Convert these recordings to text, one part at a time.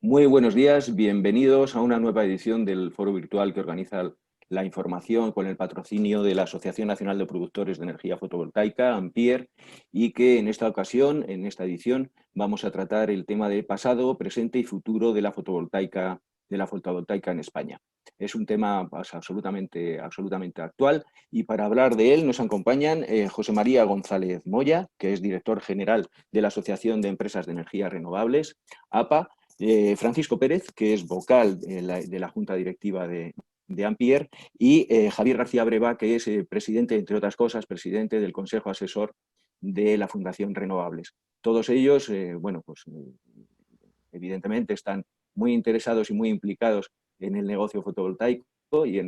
Muy buenos días, bienvenidos a una nueva edición del foro virtual que organiza la información con el patrocinio de la Asociación Nacional de Productores de Energía Fotovoltaica, AMPIER, y que en esta ocasión, en esta edición, vamos a tratar el tema de pasado, presente y futuro de la fotovoltaica en España. Es un tema pues, absolutamente actual y para hablar de él nos acompañan José María González Moya, que es director general de la Asociación de Empresas de Energías Renovables, APA, Francisco Pérez, que es vocal de la Junta Directiva de AMPIER, y Javier García Breva, que es presidente, entre otras cosas, presidente del Consejo Asesor de la Fundación Renovables. Todos ellos, bueno, pues evidentemente están muy interesados y muy implicados en el negocio fotovoltaico y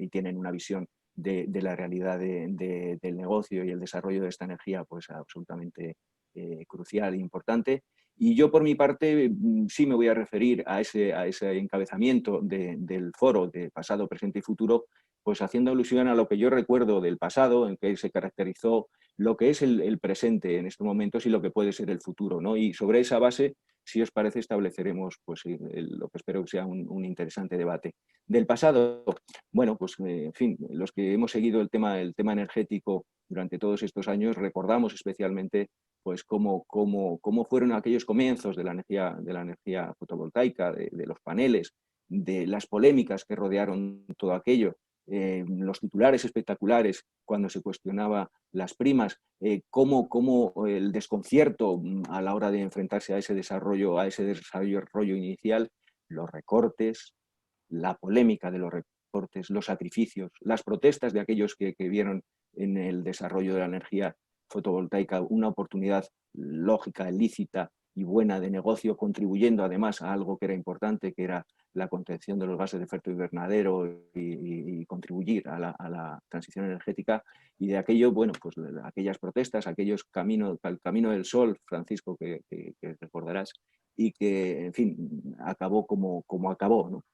tienen una visión de la realidad del negocio y el desarrollo de esta energía pues absolutamente crucial e importante. Y yo, por mi parte, sí me voy a referir a ese encabezamiento del foro de pasado, presente y futuro, pues haciendo alusión a lo que yo recuerdo del pasado, en que se caracterizó lo que es el presente en estos momentos y lo que puede ser el futuro, ¿no? Y sobre esa base, si os parece, estableceremos pues, lo que espero que sea un interesante debate. Del pasado, bueno, pues en fin, los que hemos seguido el tema energético durante todos estos años, recordamos especialmente pues cómo fueron aquellos comienzos de la energía fotovoltaica, de los paneles, de las polémicas que rodearon todo aquello, los titulares espectaculares cuando se cuestionaba las primas, cómo el desconcierto a la hora de enfrentarse a ese desarrollo inicial, los recortes, la polémica de los recortes, los sacrificios, las protestas de aquellos que vieron en el desarrollo de la energía fotovoltaica una oportunidad lógica, lícita y buena de negocio, contribuyendo además a algo que era importante, que era la contención de los gases de efecto invernadero y contribuir a la transición energética. Y de aquello, bueno, pues aquellas protestas, el camino del sol, Francisco, que recordarás, y que, en fin, acabó como acabó, ¿no?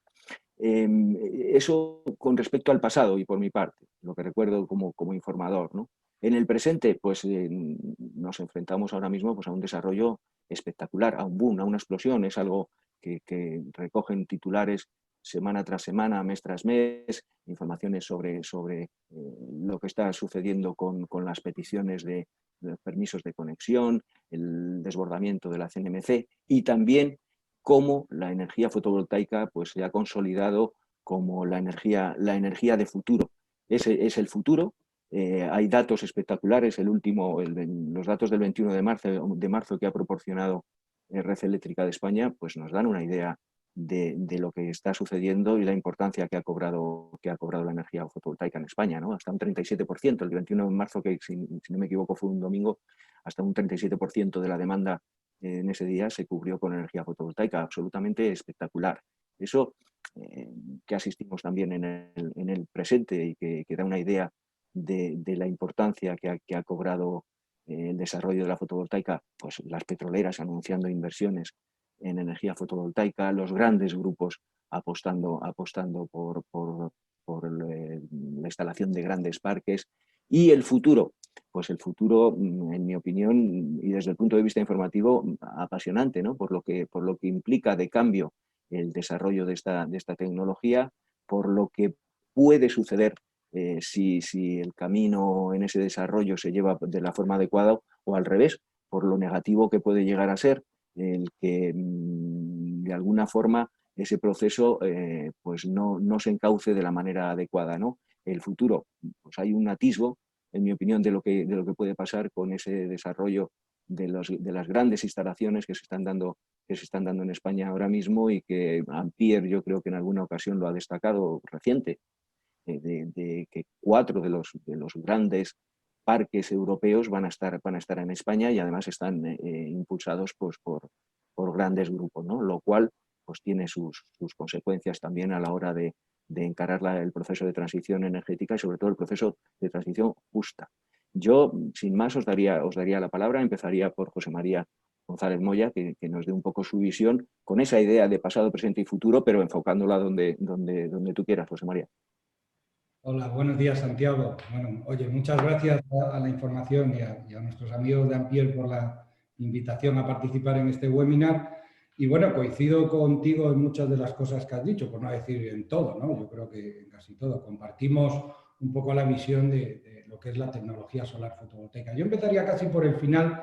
Eso con respecto al pasado y por mi parte, lo que recuerdo como informador, ¿no? En el presente, pues nos enfrentamos ahora mismo pues, a un desarrollo espectacular, a un boom, a una explosión. Es algo que recogen titulares semana tras semana, mes tras mes, informaciones sobre lo que está sucediendo con las peticiones de permisos de conexión, el desbordamiento de la CNMC y también cómo la energía fotovoltaica pues, se ha consolidado como la energía de futuro. Ese es el futuro. Hay datos espectaculares, los datos del 21 de marzo que ha proporcionado Red Eléctrica de España, pues nos dan una idea de lo que está sucediendo y la importancia que ha cobrado la energía fotovoltaica en España, ¿no? Hasta un 37%, el 21 de marzo, que si no me equivoco fue un domingo, hasta un 37% de la demanda en ese día se cubrió con energía fotovoltaica, absolutamente espectacular. Eso que asistimos también en el presente y que da una idea de la importancia que ha cobrado el desarrollo de la fotovoltaica, pues las petroleras anunciando inversiones en energía fotovoltaica, los grandes grupos apostando por la instalación de grandes parques y el futuro. Pues el futuro, en mi opinión, y desde el punto de vista informativo, apasionante, ¿no? Por lo que implica de cambio el desarrollo de esta tecnología, por lo que puede suceder si el camino en ese desarrollo se lleva de la forma adecuada o al revés, por lo negativo que puede llegar a ser el que de alguna forma ese proceso pues no se encauce de la manera adecuada, ¿no? El futuro, pues hay un atisbo, en mi opinión, de lo que puede pasar con ese desarrollo de las grandes instalaciones que se están dando en España ahora mismo y que Ampier yo creo que en alguna ocasión lo ha destacado reciente, de que 4 de los grandes parques europeos van a estar en España y además están impulsados pues, por grandes grupos, ¿no? Lo cual pues, tiene sus consecuencias también a la hora de encarar el proceso de transición energética y sobre todo el proceso de transición justa. Yo, sin más, os daría la palabra. Empezaría por José María González Moya, que nos dé un poco su visión con esa idea de pasado, presente y futuro, pero enfocándola donde tú quieras, José María. Hola, buenos días, Santiago. Bueno, oye, muchas gracias a la información y a nuestros amigos de Ampier por la invitación a participar en este webinar. Y bueno, coincido contigo en muchas de las cosas que has dicho, por no decir en todo, ¿no? Yo creo que en casi todo. Compartimos un poco la visión de lo que es la tecnología solar fotovoltaica. Yo empezaría casi por el final,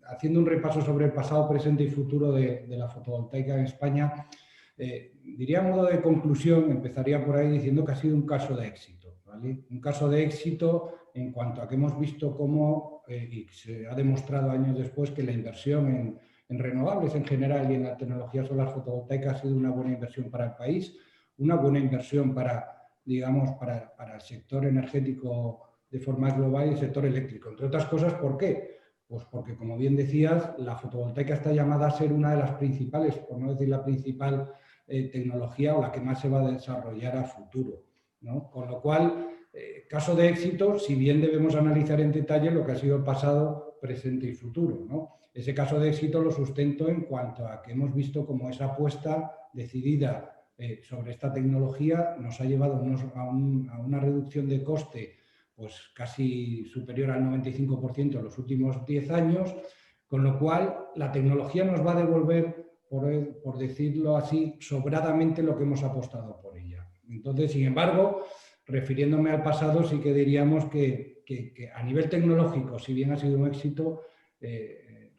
haciendo un repaso sobre el pasado, presente y futuro de la fotovoltaica en España. Diría a modo de conclusión, empezaría por ahí diciendo que ha sido un caso de éxito, ¿vale? Un caso de éxito en cuanto a que hemos visto cómo, y se ha demostrado años después, que la inversión en renovables en general y en la tecnología solar fotovoltaica ha sido una buena inversión para el país, una buena inversión para, digamos, para el sector energético de forma global y el sector eléctrico. Entre otras cosas, ¿por qué? Pues porque, como bien decías, la fotovoltaica está llamada a ser una de las principales, por no decir la principal tecnología o la que más se va a desarrollar a futuro, ¿no? Con lo cual, caso de éxito, si bien debemos analizar en detalle lo que ha sido el pasado, presente y futuro, ¿no? Ese caso de éxito lo sustento en cuanto a que hemos visto cómo esa apuesta decidida sobre esta tecnología nos ha llevado a una reducción de coste pues casi superior al 95% en los últimos 10 años, con lo cual la tecnología nos va a devolver, por decirlo así, sobradamente lo que hemos apostado por ella. Entonces, sin embargo, refiriéndome al pasado, sí que diríamos que a nivel tecnológico, si bien ha sido un éxito,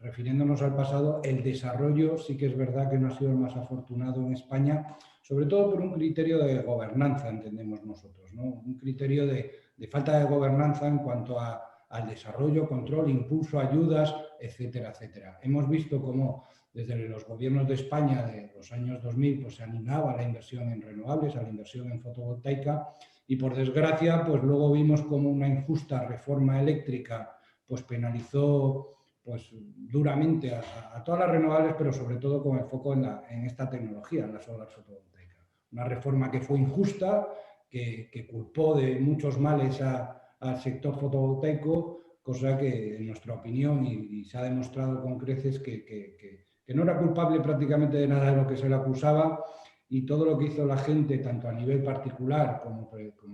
refiriéndonos al pasado, el desarrollo sí que es verdad que no ha sido el más afortunado en España, sobre todo por un criterio de gobernanza, entendemos nosotros, ¿no? Un criterio de falta de gobernanza en cuanto al desarrollo, control, impulso, ayudas, etcétera, etcétera. Hemos visto cómo desde los gobiernos de España de los años 2000 pues, se animaba a la inversión en renovables, a la inversión en fotovoltaica, y por desgracia pues luego vimos como una injusta reforma eléctrica pues penalizó pues duramente a todas las renovables, pero sobre todo con el foco en esta tecnología, en la solar fotovoltaica. Una reforma que fue injusta, que culpó de muchos males al sector fotovoltaico, cosa que en nuestra opinión, y se ha demostrado con creces que no era culpable prácticamente de nada de lo que se le acusaba, y todo lo que hizo la gente, tanto a nivel particular como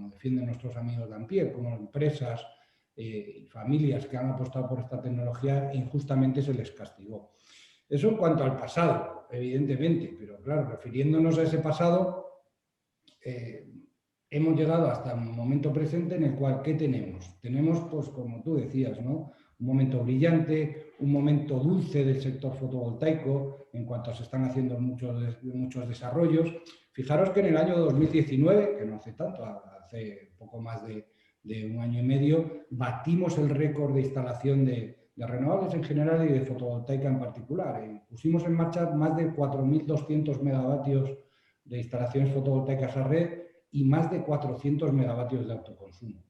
defienden nuestros amigos de Ampere, como empresas, y familias que han apostado por esta tecnología, injustamente se les castigó. Eso en cuanto al pasado, evidentemente, pero claro, refiriéndonos a ese pasado, hemos llegado hasta un momento presente en el cual, ¿qué tenemos? Tenemos, pues como tú decías, ¿no? Un momento brillante, un momento dulce del sector fotovoltaico, en cuanto se están haciendo muchos desarrollos. Fijaros que en el año 2019, que no hace tanto, hace poco más de un año y medio, batimos el récord de instalación de renovables en general y de fotovoltaica en particular. Pusimos en marcha más de 4.200 megavatios de instalaciones fotovoltaicas a red y más de 400 megavatios de autoconsumo.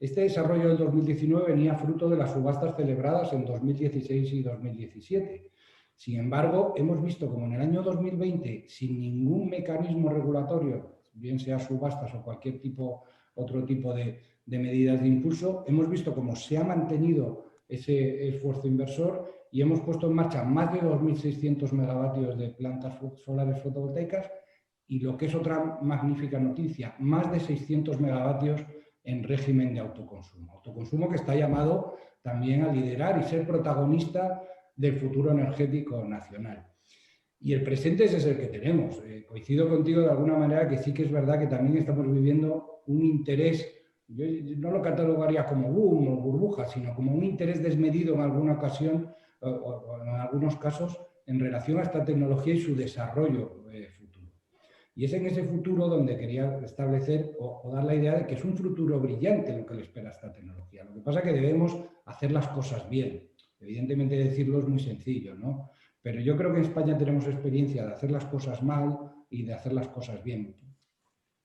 Este desarrollo del 2019 venía fruto de las subastas celebradas en 2016 y 2017. Sin embargo, hemos visto como en el año 2020, sin ningún mecanismo regulatorio, bien sea subastas o cualquier otro tipo de medidas de impulso, hemos visto cómo se ha mantenido ese esfuerzo inversor y hemos puesto en marcha más de 2.600 megavatios de plantas solares fotovoltaicas y, lo que es otra magnífica noticia, más de 600 megavatios en régimen de autoconsumo. Autoconsumo que está llamado también a liderar y ser protagonista del futuro energético nacional. Y el presente ese es el que tenemos. Coincido contigo de alguna manera que sí que es verdad que también estamos viviendo un interés, yo no lo catalogaría como boom o burbuja, sino como un interés desmedido en alguna ocasión o en algunos casos en relación a esta tecnología y su desarrollo futuro. Y es en ese futuro donde quería establecer o dar la idea de que es un futuro brillante lo que le espera a esta tecnología. Lo que pasa es que debemos hacer las cosas bien. Evidentemente decirlo es muy sencillo, ¿no? Pero yo creo que en España tenemos experiencia de hacer las cosas mal y de hacer las cosas bien.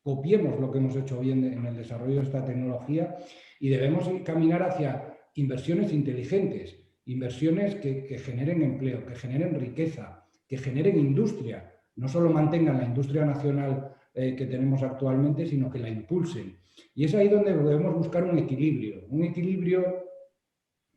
Copiemos lo que hemos hecho bien en el desarrollo de esta tecnología y debemos caminar hacia inversiones inteligentes, inversiones que generen empleo, que generen riqueza, que generen industria. No solo mantengan la industria nacional que tenemos actualmente, sino que la impulsen. Y es ahí donde debemos buscar un equilibrio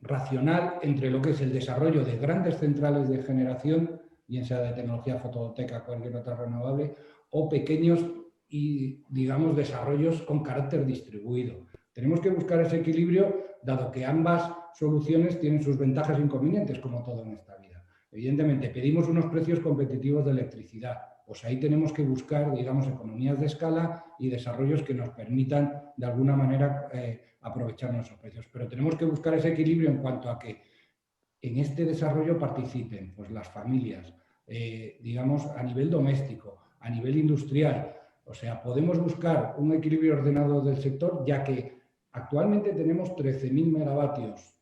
racional entre lo que es el desarrollo de grandes centrales de generación, bien sea de tecnología fotovoltaica o cualquier otra renovable, o pequeños y, digamos, desarrollos con carácter distribuido. Tenemos que buscar ese equilibrio, dado que ambas soluciones tienen sus ventajas e inconvenientes, como todo en esta vida. Evidentemente, pedimos unos precios competitivos de electricidad. Pues ahí tenemos que buscar, digamos, economías de escala y desarrollos que nos permitan, de alguna manera, aprovechar nuestros precios. Pero tenemos que buscar ese equilibrio en cuanto a que en este desarrollo participen pues, las familias, digamos, a nivel doméstico, a nivel industrial. O sea, podemos buscar un equilibrio ordenado del sector, ya que actualmente tenemos 13.000 megavatios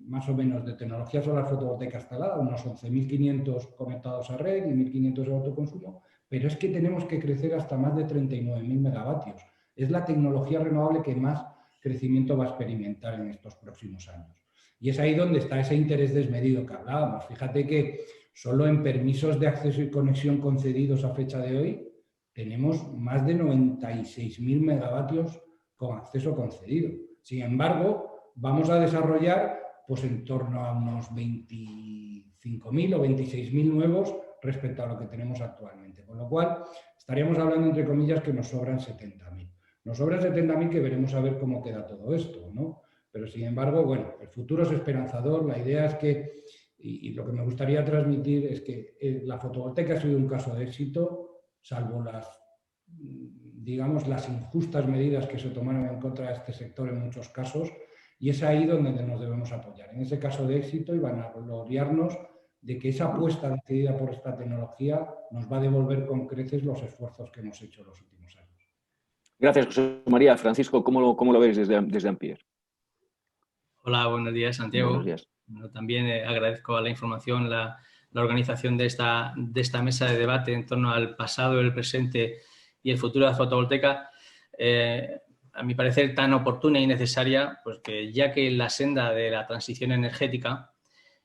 más o menos de tecnología solar fotovoltaica instalada, unos 11.500 conectados a red y 1.500 de autoconsumo, pero es que tenemos que crecer hasta más de 39.000 megavatios. Es la tecnología renovable que más crecimiento va a experimentar en estos próximos años. Y es ahí donde está ese interés desmedido que hablábamos. Fíjate que solo en permisos de acceso y conexión concedidos a fecha de hoy tenemos más de 96.000 megavatios con acceso concedido. Sin embargo, vamos a desarrollar pues en torno a unos 25.000 o 26.000 nuevos respecto a lo que tenemos actualmente. Con lo cual, estaríamos hablando, entre comillas, que nos sobran 70.000. Nos sobran 70.000 que veremos a ver cómo queda todo esto, ¿no? Pero, sin embargo, bueno, el futuro es esperanzador. La idea es que, y lo que me gustaría transmitir es que la fotovoltaica ha sido un caso de éxito, salvo las, digamos, las injustas medidas que se tomaron en contra de este sector en muchos casos, y es ahí donde nos debemos apoyar, en ese caso de éxito, y van a gloriarnos de que esa apuesta decidida por esta tecnología nos va a devolver con creces los esfuerzos que hemos hecho en los últimos años. Gracias, José María. Francisco, ¿cómo lo ves desde Ampier? Hola, buenos días, Santiago. Buenos días. Bueno, también agradezco a la información, la organización de esta mesa de debate en torno al pasado, el presente y el futuro de la fotovoltaica, a mi parecer tan oportuna y necesaria, pues que ya que en la senda de la transición energética,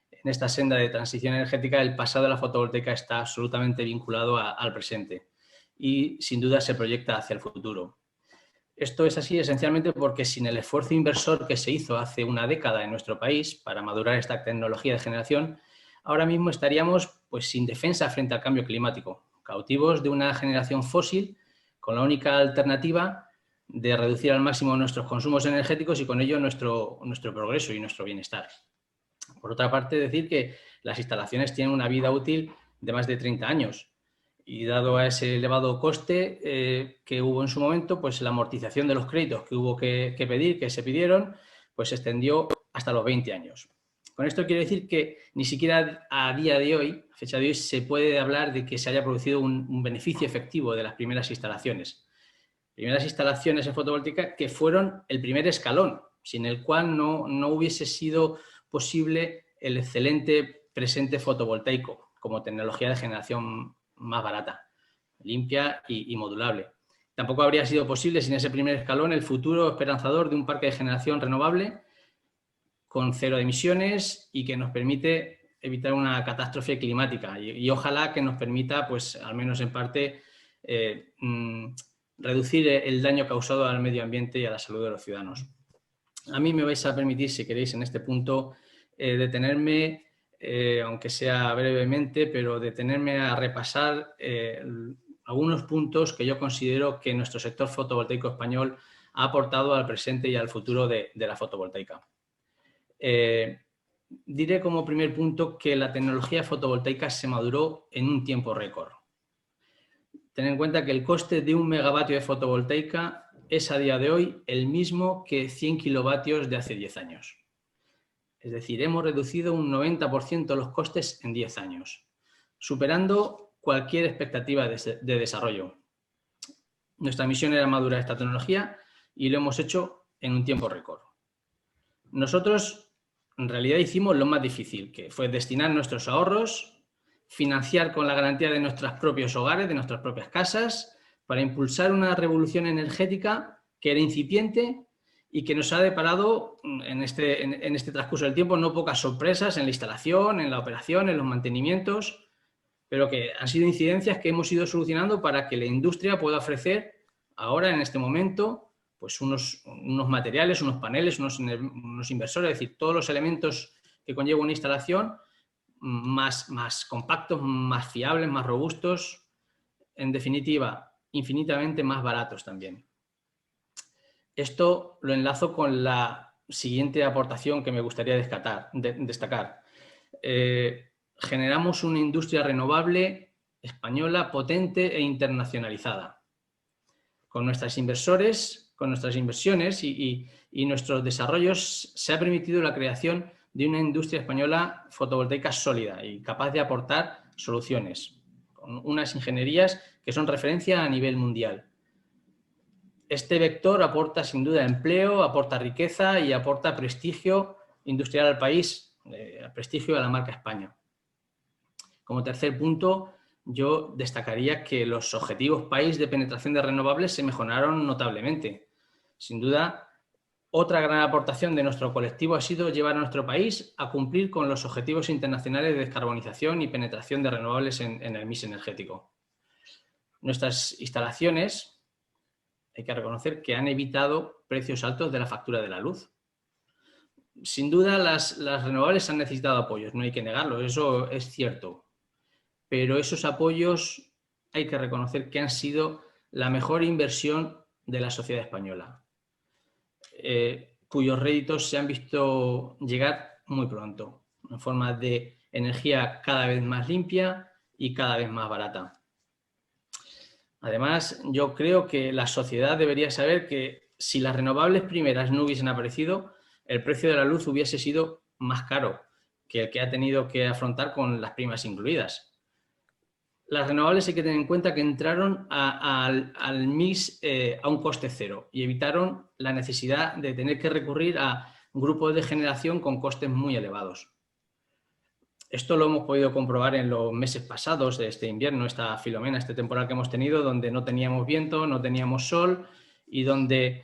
en esta senda de transición energética, el pasado de la fotovoltaica está absolutamente vinculado al presente y sin duda se proyecta hacia el futuro. Esto es así esencialmente porque sin el esfuerzo inversor que se hizo hace una década en nuestro país para madurar esta tecnología de generación, ahora mismo estaríamos pues, sin defensa frente al cambio climático, cautivos de una generación fósil con la única alternativa de reducir al máximo nuestros consumos energéticos y con ello nuestro progreso y nuestro bienestar. Por otra parte, decir que las instalaciones tienen una vida útil de más de 30 años. Y dado a ese elevado coste que hubo en su momento, pues la amortización de los créditos que hubo que pedir, que se pidieron, pues se extendió hasta los 20 años. Con esto quiero decir que ni siquiera a día de hoy, a fecha de hoy, se puede hablar de que se haya producido un beneficio efectivo de las primeras instalaciones. Primeras instalaciones en fotovoltaica que fueron el primer escalón, sin el cual no hubiese sido posible el excelente presente fotovoltaico como tecnología de generación más barata, limpia y modulable. Tampoco habría sido posible sin ese primer escalón el futuro esperanzador de un parque de generación renovable con cero emisiones y que nos permite evitar una catástrofe climática y ojalá que nos permita, pues al menos en parte, reducir el daño causado al medio ambiente y a la salud de los ciudadanos. A mí me vais a permitir, si queréis, en este punto, detenerme, aunque sea brevemente, pero detenerme a repasar algunos puntos que yo considero que nuestro sector fotovoltaico español ha aportado al presente y al futuro de la fotovoltaica. Diré como primer punto que la tecnología fotovoltaica se maduró en un tiempo récord. Ten en cuenta que el coste de 1 megavatio de fotovoltaica es a día de hoy el mismo que 100 kilovatios de hace 10 años. Es decir, hemos reducido un 90% los costes en 10 años, superando cualquier expectativa de desarrollo. Nuestra misión era madurar esta tecnología y lo hemos hecho en un tiempo récord. Nosotros, en realidad, hicimos lo más difícil, que fue destinar nuestros ahorros, financiar con la garantía de nuestros propios hogares, de nuestras propias casas, para impulsar una revolución energética que era incipiente y que nos ha deparado en este transcurso del tiempo no pocas sorpresas en la instalación, en la operación, en los mantenimientos, pero que han sido incidencias que hemos ido solucionando para que la industria pueda ofrecer ahora, en este momento, pues unos materiales, unos paneles, unos inversores, es decir, todos los elementos que conlleva una instalación más compactos, más fiables, más robustos, en definitiva, infinitamente más baratos también. Esto lo enlazo con la siguiente aportación que me gustaría destacar. generamos una industria renovable española potente e internacionalizada. Con nuestros inversores, con nuestras inversiones y nuestros desarrollos se ha permitido la creación de una industria española fotovoltaica sólida y capaz de aportar soluciones, con unas ingenierías que son referencia a nivel mundial. Este vector aporta sin duda empleo, aporta riqueza y aporta prestigio industrial al país, prestigio a la marca España. Como tercer punto, yo destacaría que los objetivos país de penetración de renovables se mejoraron notablemente. Sin duda, otra gran aportación de nuestro colectivo ha sido llevar a nuestro país a cumplir con los objetivos internacionales de descarbonización y penetración de renovables en el mix energético. Nuestras instalaciones, hay que reconocer que han evitado precios altos de la factura de la luz. Sin duda, las renovables han necesitado apoyos, no hay que negarlo, eso es cierto. Pero esos apoyos hay que reconocer que han sido la mejor inversión de la sociedad española, cuyos réditos se han visto llegar muy pronto, en forma de energía cada vez más limpia y cada vez más barata. Además, yo creo que la sociedad debería saber que si las renovables primeras no hubiesen aparecido, el precio de la luz hubiese sido más caro que el que ha tenido que afrontar con las primas incluidas. Las renovables hay que tener en cuenta que entraron al mix a un coste cero y evitaron la necesidad de tener que recurrir a grupos de generación con costes muy elevados. Esto lo hemos podido comprobar en los meses pasados de este invierno, esta Filomena, este temporal que hemos tenido, donde no teníamos viento, no teníamos sol y donde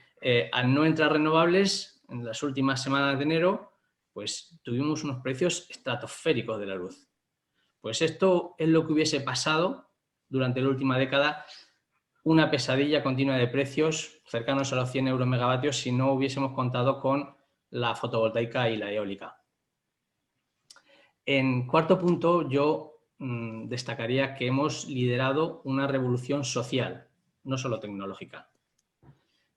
al no entrar renovables en las últimas semanas de enero, pues tuvimos unos precios estratosféricos de la luz. Pues esto es lo que hubiese pasado durante la última década, una pesadilla continua de precios cercanos a los 100 euros megavatios si no hubiésemos contado con la fotovoltaica y la eólica. En cuarto punto, yo destacaría que hemos liderado una revolución social, no solo tecnológica.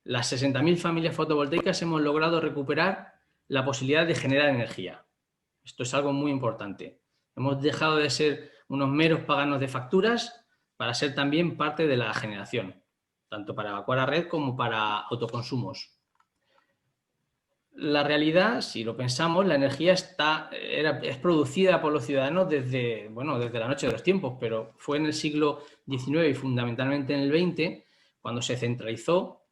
Las 60.000 familias fotovoltaicas hemos logrado recuperar la posibilidad de generar energía. Esto es algo muy importante. Hemos dejado de ser unos meros paganos de facturas para ser también parte de la generación, tanto para evacuar a red como para autoconsumos. La realidad, si lo pensamos, la energía es producida por los ciudadanos desde la noche de los tiempos, pero fue en el siglo XIX y fundamentalmente en el XX cuando se centralizó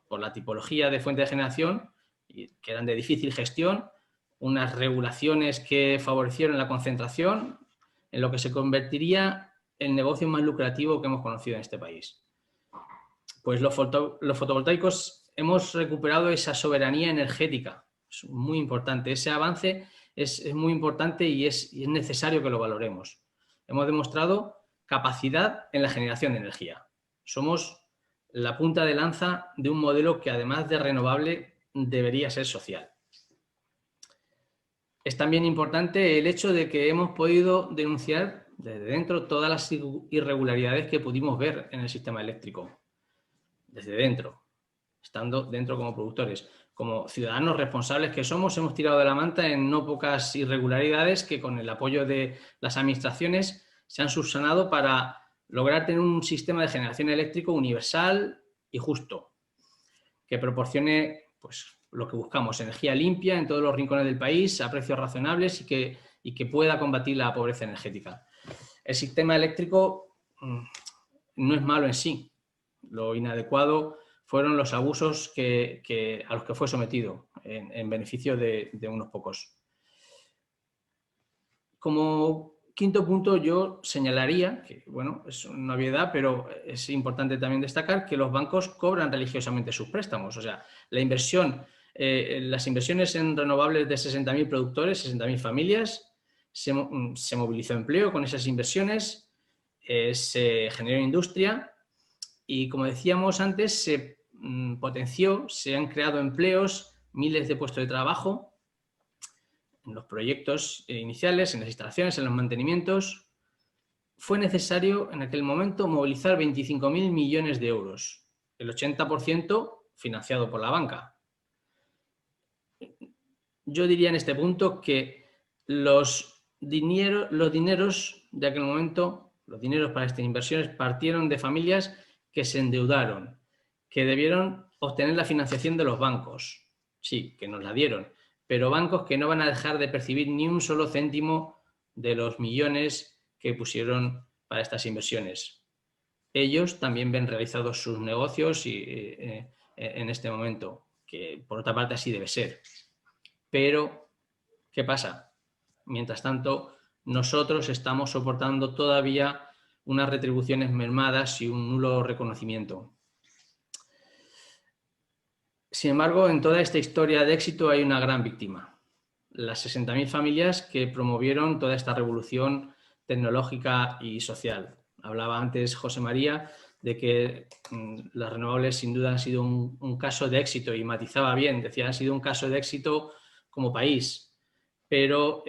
por la tipología de fuente de generación, que eran de difícil gestión, unas regulaciones que favorecieron la concentración en lo que se convertiría en el negocio más lucrativo que hemos conocido en este país. Pues los fotovoltaicos hemos recuperado esa soberanía energética. Es muy importante. Ese avance es muy importante y es necesario que lo valoremos. Hemos demostrado capacidad en la generación de energía. Somos la punta de lanza de un modelo que, además de renovable, debería ser social. Es también importante el hecho de que hemos podido denunciar desde dentro todas las irregularidades que pudimos ver en el sistema eléctrico. Desde dentro, estando dentro como productores. Como ciudadanos responsables que somos, hemos tirado de la manta en no pocas irregularidades que con el apoyo de las administraciones se han subsanado para lograr tener un sistema de generación eléctrico universal y justo, que proporcione pues, lo que buscamos, energía limpia en todos los rincones del país a precios razonables y que pueda combatir la pobreza energética. El sistema eléctrico no es malo en sí. Lo inadecuado fueron los abusos a los que fue sometido en beneficio de unos pocos. Como quinto punto, yo señalaría, que bueno, es una obviedad, pero es importante también destacar que los bancos cobran religiosamente sus préstamos. O sea, las inversiones en renovables de 60.000 productores, 60.000 familias, se movilizó empleo con esas inversiones, se generó industria y, como decíamos antes, se potenció, se han creado empleos, miles de puestos de trabajo en los proyectos iniciales, en las instalaciones, en los mantenimientos. Fue necesario en aquel momento movilizar 25.000 millones de euros, el 80% financiado por la banca. Yo diría en este punto que los los dineros de aquel momento, los dineros para estas inversiones partieron de familias que se endeudaron, que debieron obtener la financiación de los bancos. Sí, que nos la dieron, pero bancos que no van a dejar de percibir ni un solo céntimo de los millones que pusieron para estas inversiones. Ellos también ven realizados sus negocios en este momento, que por otra parte así debe ser. Pero, ¿qué pasa? Mientras tanto, nosotros estamos soportando todavía unas retribuciones mermadas y un nulo reconocimiento. Sin embargo, en toda esta historia de éxito hay una gran víctima. Las 60.000 familias que promovieron toda esta revolución tecnológica y social. Hablaba antes José María de que las renovables sin duda han sido un caso de éxito y matizaba bien, decía, han sido un caso de éxito como país, pero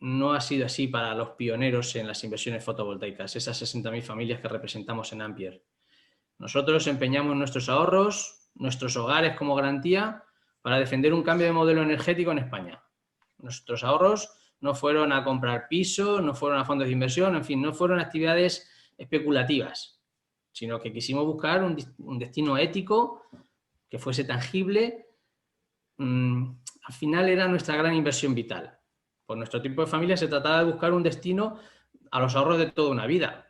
no ha sido así para los pioneros en las inversiones fotovoltaicas, esas 60.000 familias que representamos en Ampier. Nosotros empeñamos nuestros ahorros, nuestros hogares como garantía para defender un cambio de modelo energético en España. Nuestros ahorros no fueron a comprar piso, no fueron a fondos de inversión, en fin, no fueron actividades especulativas, sino que quisimos buscar un destino ético que fuese tangible. Al final era nuestra gran inversión vital. Por nuestro tipo de familia se trataba de buscar un destino a los ahorros de toda una vida.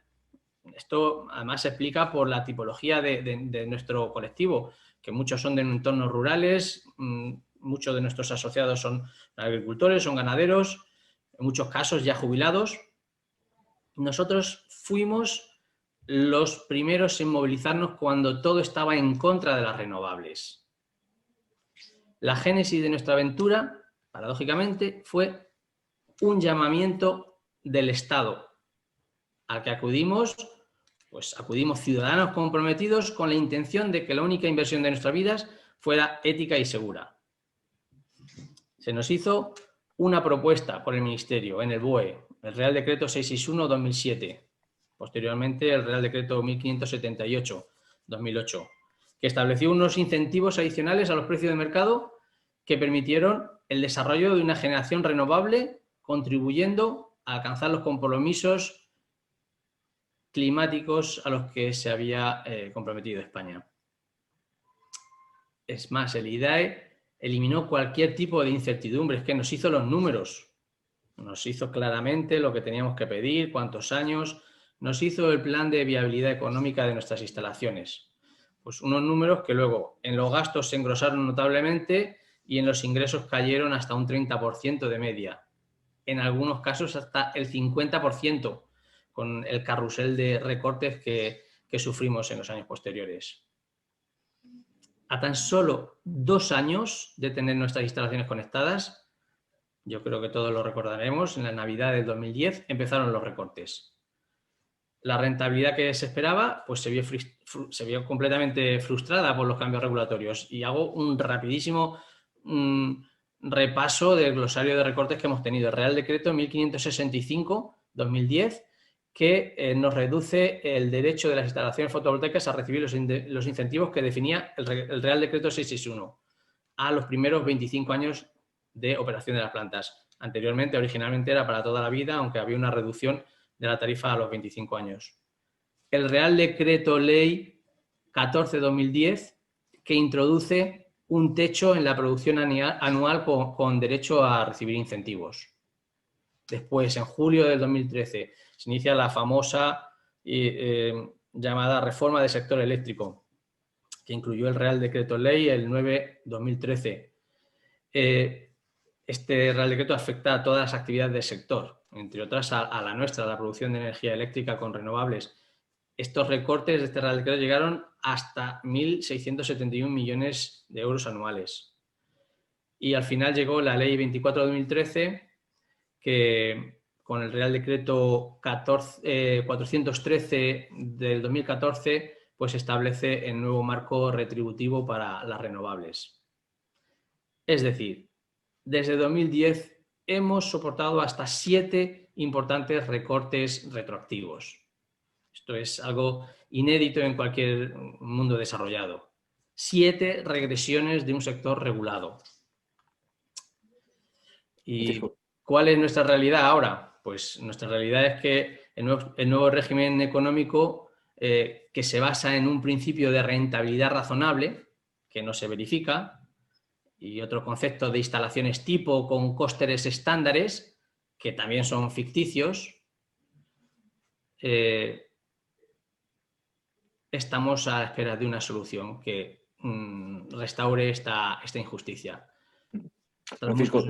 Esto además se explica por la tipología de nuestro colectivo, que muchos son de entornos rurales, muchos de nuestros asociados son agricultores, son ganaderos, en muchos casos ya jubilados. Nosotros fuimos los primeros en movilizarnos cuando todo estaba en contra de las renovables. La génesis de nuestra aventura, paradójicamente, fue un llamamiento del Estado al que acudimos ciudadanos comprometidos con la intención de que la única inversión de nuestras vidas fuera ética y segura. Se nos hizo una propuesta por el Ministerio en el BOE, el Real Decreto 661/2007, posteriormente el Real Decreto 1578/2008, que estableció unos incentivos adicionales a los precios de mercado que permitieron el desarrollo de una generación renovable, contribuyendo a alcanzar los compromisos climáticos a los que se había comprometido España. Es más, el IDAE eliminó cualquier tipo de incertidumbre, es que nos hizo los números, nos hizo claramente lo que teníamos que pedir, cuántos años, nos hizo el plan de viabilidad económica de nuestras instalaciones. Pues unos números que luego en los gastos se engrosaron notablemente y en los ingresos cayeron hasta un 30% de media. En algunos casos hasta el 50%, con el carrusel de recortes que sufrimos en los años posteriores. A tan solo 2 años de tener nuestras instalaciones conectadas, yo creo que todos lo recordaremos, en la Navidad del 2010 empezaron los recortes. La rentabilidad que se esperaba pues se vio completamente frustrada por los cambios regulatorios. Y hago un rapidísimo repaso del glosario de recortes que hemos tenido. El Real Decreto 1565/2010, que nos reduce el derecho de las instalaciones fotovoltaicas a recibir los incentivos que definía el Real Decreto 661 a los primeros 25 años de operación de las plantas. Anteriormente, originalmente era para toda la vida, aunque había una reducción de la tarifa a los 25 años. El Real Decreto Ley 14/2010, que introduce un techo en la producción anual con derecho a recibir incentivos. Después, en julio del 2013, se inicia la famosa llamada reforma del sector eléctrico, que incluyó el Real Decreto Ley, el 9/2013. Este Real Decreto afecta a todas las actividades del sector, entre otras a la nuestra, a la producción de energía eléctrica con renovables. Estos recortes de este Real Decreto llegaron hasta 1.671 millones de euros anuales. Y al final llegó la Ley 24/2013, que con el Real Decreto 413 del 2014 pues establece el nuevo marco retributivo para las renovables. Es decir, desde 2010 hemos soportado hasta 7 importantes recortes retroactivos. Esto es algo inédito en cualquier mundo desarrollado. 7 regresiones de un sector regulado. Y ¿Cuál es nuestra realidad ahora? Pues nuestra realidad es que el nuevo régimen económico que se basa en un principio de rentabilidad razonable, que no se verifica, y otro concepto de instalaciones tipo con costes estándares, que también son ficticios, estamos a la espera de una solución que restaure esta injusticia. Francisco,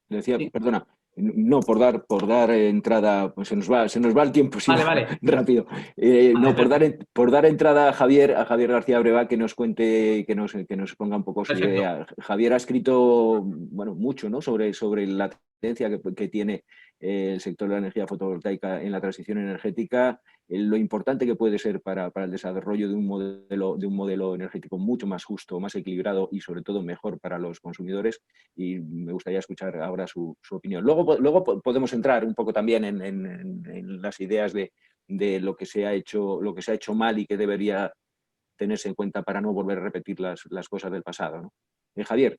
decía, Sí. perdona, no, por dar entrada, pues se nos va el tiempo, si Vale. rápido. No, por dar entrada a Javier García Breva, que nos cuente, que nos ponga un poco su Perfecto. idea. Javier ha escrito, bueno, mucho, ¿no?, sobre la tendencia que tiene el sector de la energía fotovoltaica en la transición energética, lo importante que puede ser para el desarrollo de un modelo energético mucho más justo, más equilibrado y sobre todo mejor para los consumidores, y me gustaría escuchar ahora su opinión. Luego podemos entrar un poco también en las ideas de lo que se ha hecho mal y que debería tenerse en cuenta para no volver a repetir las cosas del pasado, ¿no? Javier.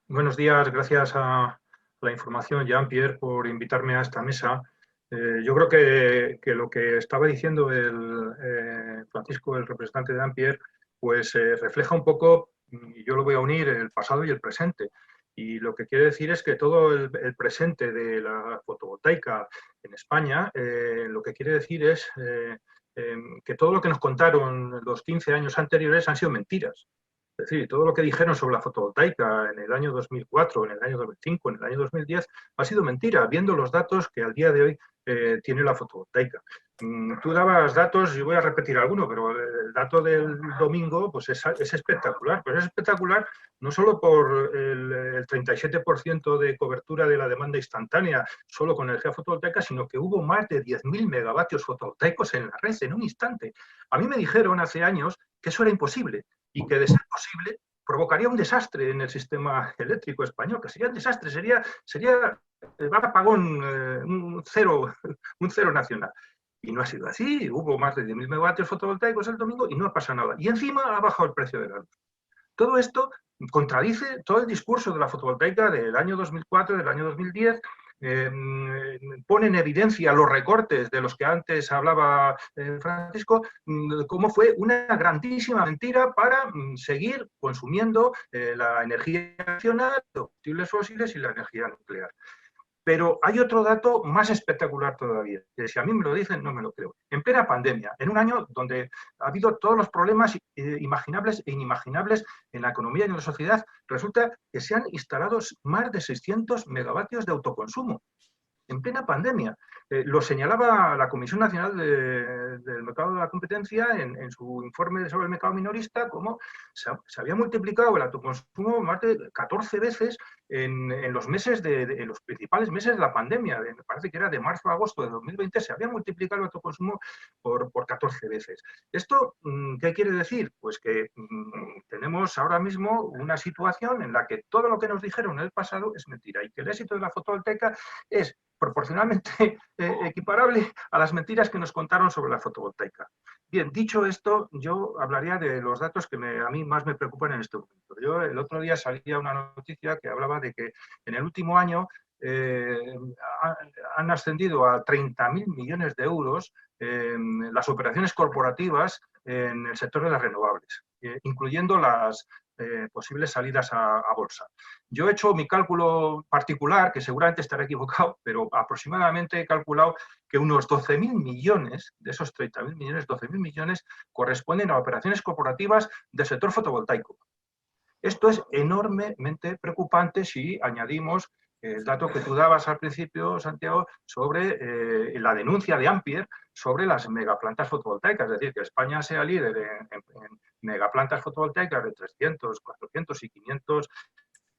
Buenos días, gracias a la información, Jean-Pierre, por invitarme a esta mesa. Yo creo que lo que estaba diciendo Francisco, el representante de Ampere, pues refleja un poco, y yo lo voy a unir, el pasado y el presente. Y lo que quiere decir es que todo el presente de la fotovoltaica en España, lo que quiere decir es que todo lo que nos contaron los 15 años anteriores han sido mentiras. Es decir, todo lo que dijeron sobre la fotovoltaica en el año 2004, en el año 2005, en el año 2010, ha sido mentira, viendo los datos que al día de hoy tiene la fotovoltaica. Tú dabas datos, yo voy a repetir alguno, pero el dato del domingo pues es espectacular. Pero es espectacular no solo por el 37% de cobertura de la demanda instantánea solo con energía fotovoltaica, sino que hubo más de 10.000 megavatios fotovoltaicos en la red en un instante. A mí me dijeron hace años que eso era imposible, y que de ser posible provocaría un desastre en el sistema eléctrico español, que sería un desastre, sería el apagón, un cero nacional. Y no ha sido así, hubo más de 10.000 megavatios fotovoltaicos el domingo y no ha pasado nada. Y encima ha bajado el precio de la luz. Todo esto contradice todo el discurso de la fotovoltaica del año 2004, del año 2010, pone en evidencia los recortes de los que antes hablaba Francisco, cómo fue una grandísima mentira para seguir consumiendo la energía nacional, los combustibles fósiles y la energía nuclear. Pero hay otro dato más espectacular todavía, que si a mí me lo dicen no me lo creo. En plena pandemia, en un año donde ha habido todos los problemas imaginables e inimaginables en la economía y en la sociedad, resulta que se han instalado más de 600 megavatios de autoconsumo. En plena pandemia. Lo señalaba la Comisión Nacional del Mercado de la Competencia en su informe sobre el mercado minorista, como se había multiplicado el autoconsumo más de 14 veces en los meses en los principales meses de la pandemia. Me parece que era de marzo a agosto de 2020, se había multiplicado el autoconsumo por 14 veces. ¿Esto qué quiere decir? Pues que tenemos ahora mismo una situación en la que todo lo que nos dijeron en el pasado es mentira, y que el éxito de la fotovoltaica es proporcionalmente equiparable a las mentiras que nos contaron sobre la fotovoltaica. Bien, dicho esto, yo hablaría de los datos que a mí más me preocupan en este momento. Yo el otro día salía una noticia que hablaba de que en el último año han ascendido a 30.000 millones de euros las operaciones corporativas en el sector de las renovables, incluyendo las posibles salidas a bolsa. Yo he hecho mi cálculo particular, que seguramente estaré equivocado, pero aproximadamente he calculado que unos 12.000 millones, de esos 30.000 millones, 12.000 millones corresponden a operaciones corporativas del sector fotovoltaico. Esto es enormemente preocupante si añadimos el dato que tú dabas al principio, Santiago, sobre la denuncia de Ampere sobre las megaplantas fotovoltaicas, es decir, que España sea líder en megaplantas fotovoltaicas de 300, 400 y 500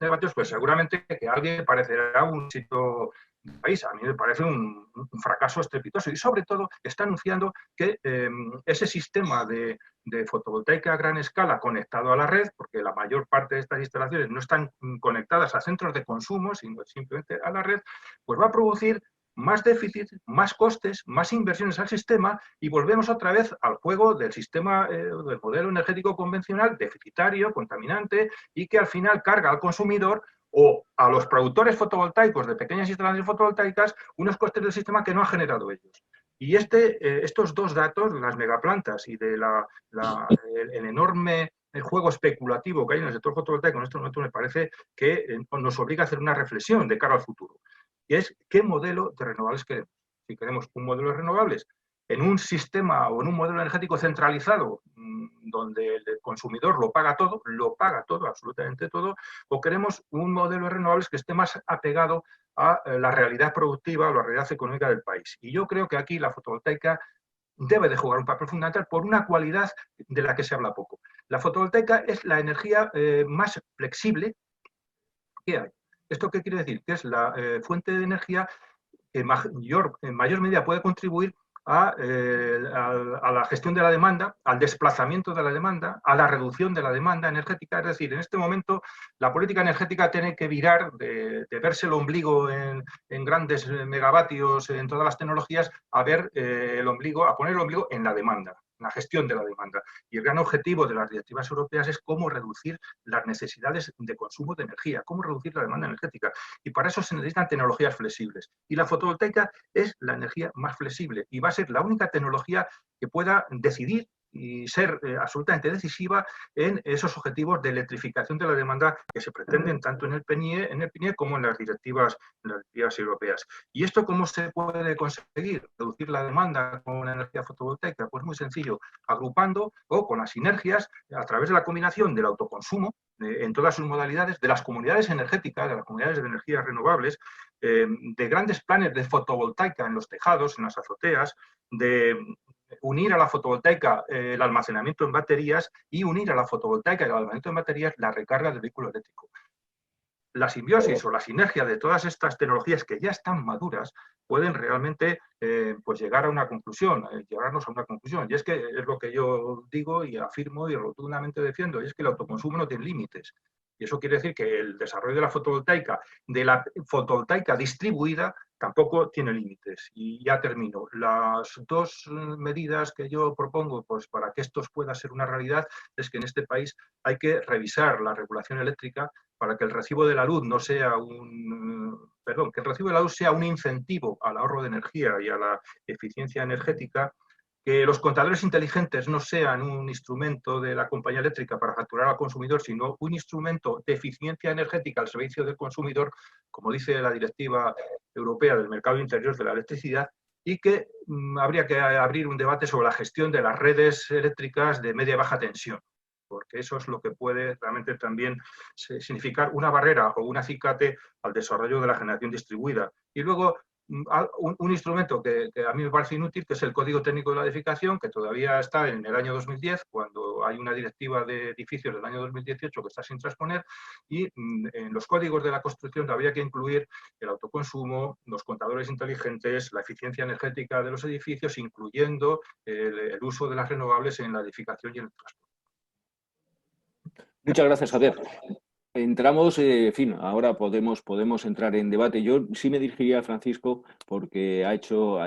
megavatios, pues seguramente que a alguien le parecerá un sitio del país. A mí me parece un fracaso estrepitoso, y sobre todo está anunciando que ese sistema de fotovoltaica a gran escala conectado a la red, porque la mayor parte de estas instalaciones no están conectadas a centros de consumo, sino simplemente a la red, pues va a producir más déficit, más costes, más inversiones al sistema, y volvemos otra vez al juego del sistema, del modelo energético convencional, deficitario, contaminante, y que al final carga al consumidor o a los productores fotovoltaicos de pequeñas instalaciones fotovoltaicas unos costes del sistema que no han generado ellos. Y estos dos datos, las megaplantas y de el enorme juego especulativo que hay en el sector fotovoltaico en este momento, me parece que nos obliga a hacer una reflexión de cara al futuro. Y es qué modelo de renovables queremos. Si queremos un modelo de renovables en un sistema o en un modelo energético centralizado, donde el consumidor lo paga todo, absolutamente todo, o queremos un modelo de renovables que esté más apegado a la realidad productiva o la realidad económica del país. Y yo creo que aquí la fotovoltaica debe de jugar un papel fundamental por una cualidad de la que se habla poco. La fotovoltaica es la energía más flexible que hay. ¿Esto qué quiere decir? Que es la fuente de energía que en mayor medida puede contribuir a la gestión de la demanda, al desplazamiento de la demanda, a la reducción de la demanda energética. Es decir, en este momento la política energética tiene que virar de verse el ombligo en grandes megavatios en todas las tecnologías a ver a poner el ombligo en la demanda, la gestión de la demanda. Y el gran objetivo de las directivas europeas es cómo reducir las necesidades de consumo de energía, cómo reducir la demanda energética. Y para eso se necesitan tecnologías flexibles. Y la fotovoltaica es la energía más flexible y va a ser la única tecnología que pueda decidir y ser absolutamente decisiva en esos objetivos de electrificación de la demanda que se pretenden tanto en el PNIE como en las directivas europeas. ¿Y esto cómo se puede conseguir? Reducir la demanda con una energía fotovoltaica. Pues muy sencillo, agrupando o con las sinergias a través de la combinación del autoconsumo en todas sus modalidades, de las comunidades energéticas, de las comunidades de energías renovables, de grandes planes de fotovoltaica en los tejados, en las azoteas, de unir a la fotovoltaica el almacenamiento en baterías y unir a la fotovoltaica y el almacenamiento en baterías la recarga del vehículo eléctrico. La simbiosis o la sinergia de todas estas tecnologías que ya están maduras pueden realmente pues llegar a una conclusión, llevarnos a una conclusión. Y es que es lo que yo digo y afirmo y rotundamente defiendo, y es que el autoconsumo no tiene límites. Y eso quiere decir que el desarrollo de la fotovoltaica distribuida, tampoco tiene límites. Y ya termino. Las dos medidas que yo propongo pues, para que esto pueda ser una realidad es que en este país hay que revisar la regulación eléctrica para que el recibo de la luz no sea que el recibo de la luz sea un incentivo al ahorro de energía y a la eficiencia energética, que los contadores inteligentes no sean un instrumento de la compañía eléctrica para facturar al consumidor, sino un instrumento de eficiencia energética al servicio del consumidor, como dice la Directiva Europea del Mercado Interior de la Electricidad, y que habría que abrir un debate sobre la gestión de las redes eléctricas de media y baja tensión, porque eso es lo que puede realmente también significar una barrera o un acicate al desarrollo de la generación distribuida. Y luego un instrumento que a mí me parece inútil, que es el Código Técnico de la Edificación, que todavía está en el año 2010, cuando hay una directiva de edificios del año 2018 que está sin transponer, y en los códigos de la construcción habría que incluir el autoconsumo, los contadores inteligentes, la eficiencia energética de los edificios, incluyendo el uso de las renovables en la edificación y en el transporte. Muchas gracias, Javier. Entramos, en fin, ahora podemos entrar en debate. Yo sí me dirigiría a Francisco porque ha hecho,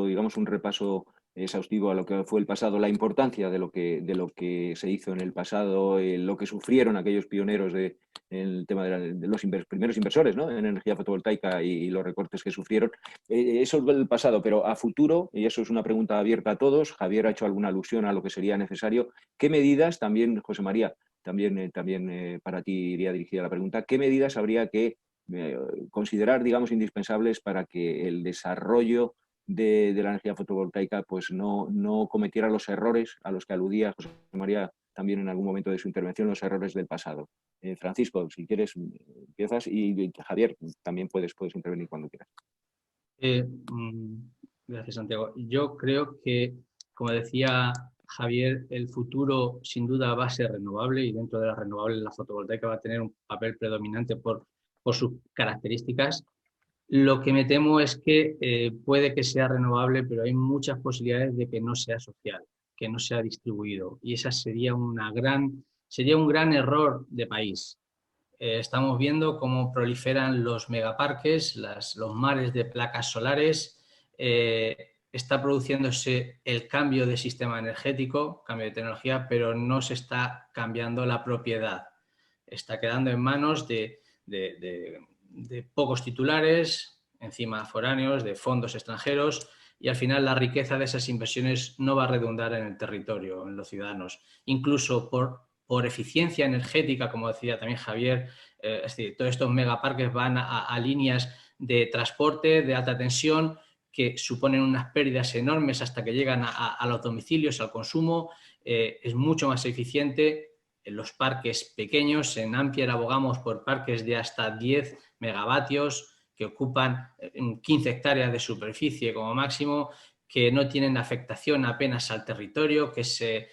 digamos, un repaso exhaustivo a lo que fue el pasado, la importancia de lo que se hizo en el pasado, lo que sufrieron aquellos pioneros en el tema de los primeros inversores, ¿no?, en energía fotovoltaica y los recortes que sufrieron. Eso es el pasado, pero a futuro, y eso es una pregunta abierta a todos, Javier ha hecho alguna alusión a lo que sería necesario. ¿Qué medidas, también José María, también para ti iría dirigida la pregunta, qué medidas habría que considerar, digamos, indispensables para que el desarrollo de la energía fotovoltaica pues no cometiera los errores a los que aludía José María también en algún momento de su intervención, los errores del pasado? Francisco, si quieres, empiezas, y Javier, también puedes intervenir cuando quieras. Gracias, Santiago. Yo creo que, como decía Javier, el futuro sin duda va a ser renovable, y dentro de las renovables la fotovoltaica va a tener un papel predominante por sus características. Lo que me temo es que puede que sea renovable, pero hay muchas posibilidades de que no sea social, que no sea distribuido, y esa sería un gran error de país. Estamos viendo cómo proliferan los megaparques, los mares de placas solares. Está produciéndose el cambio de sistema energético, cambio de tecnología, pero no se está cambiando la propiedad. Está quedando en manos de de pocos titulares, encima foráneos, de fondos extranjeros, y al final la riqueza de esas inversiones no va a redundar en el territorio, en los ciudadanos. Incluso por eficiencia energética, como decía también Javier, es decir, todos estos megaparques van a líneas de transporte de alta tensión que suponen unas pérdidas enormes hasta que llegan a los domicilios, al consumo. Es mucho más eficiente en los parques pequeños. En Ampier abogamos por parques de hasta 10 megavatios que ocupan 15 hectáreas de superficie como máximo, que no tienen afectación apenas al territorio, que se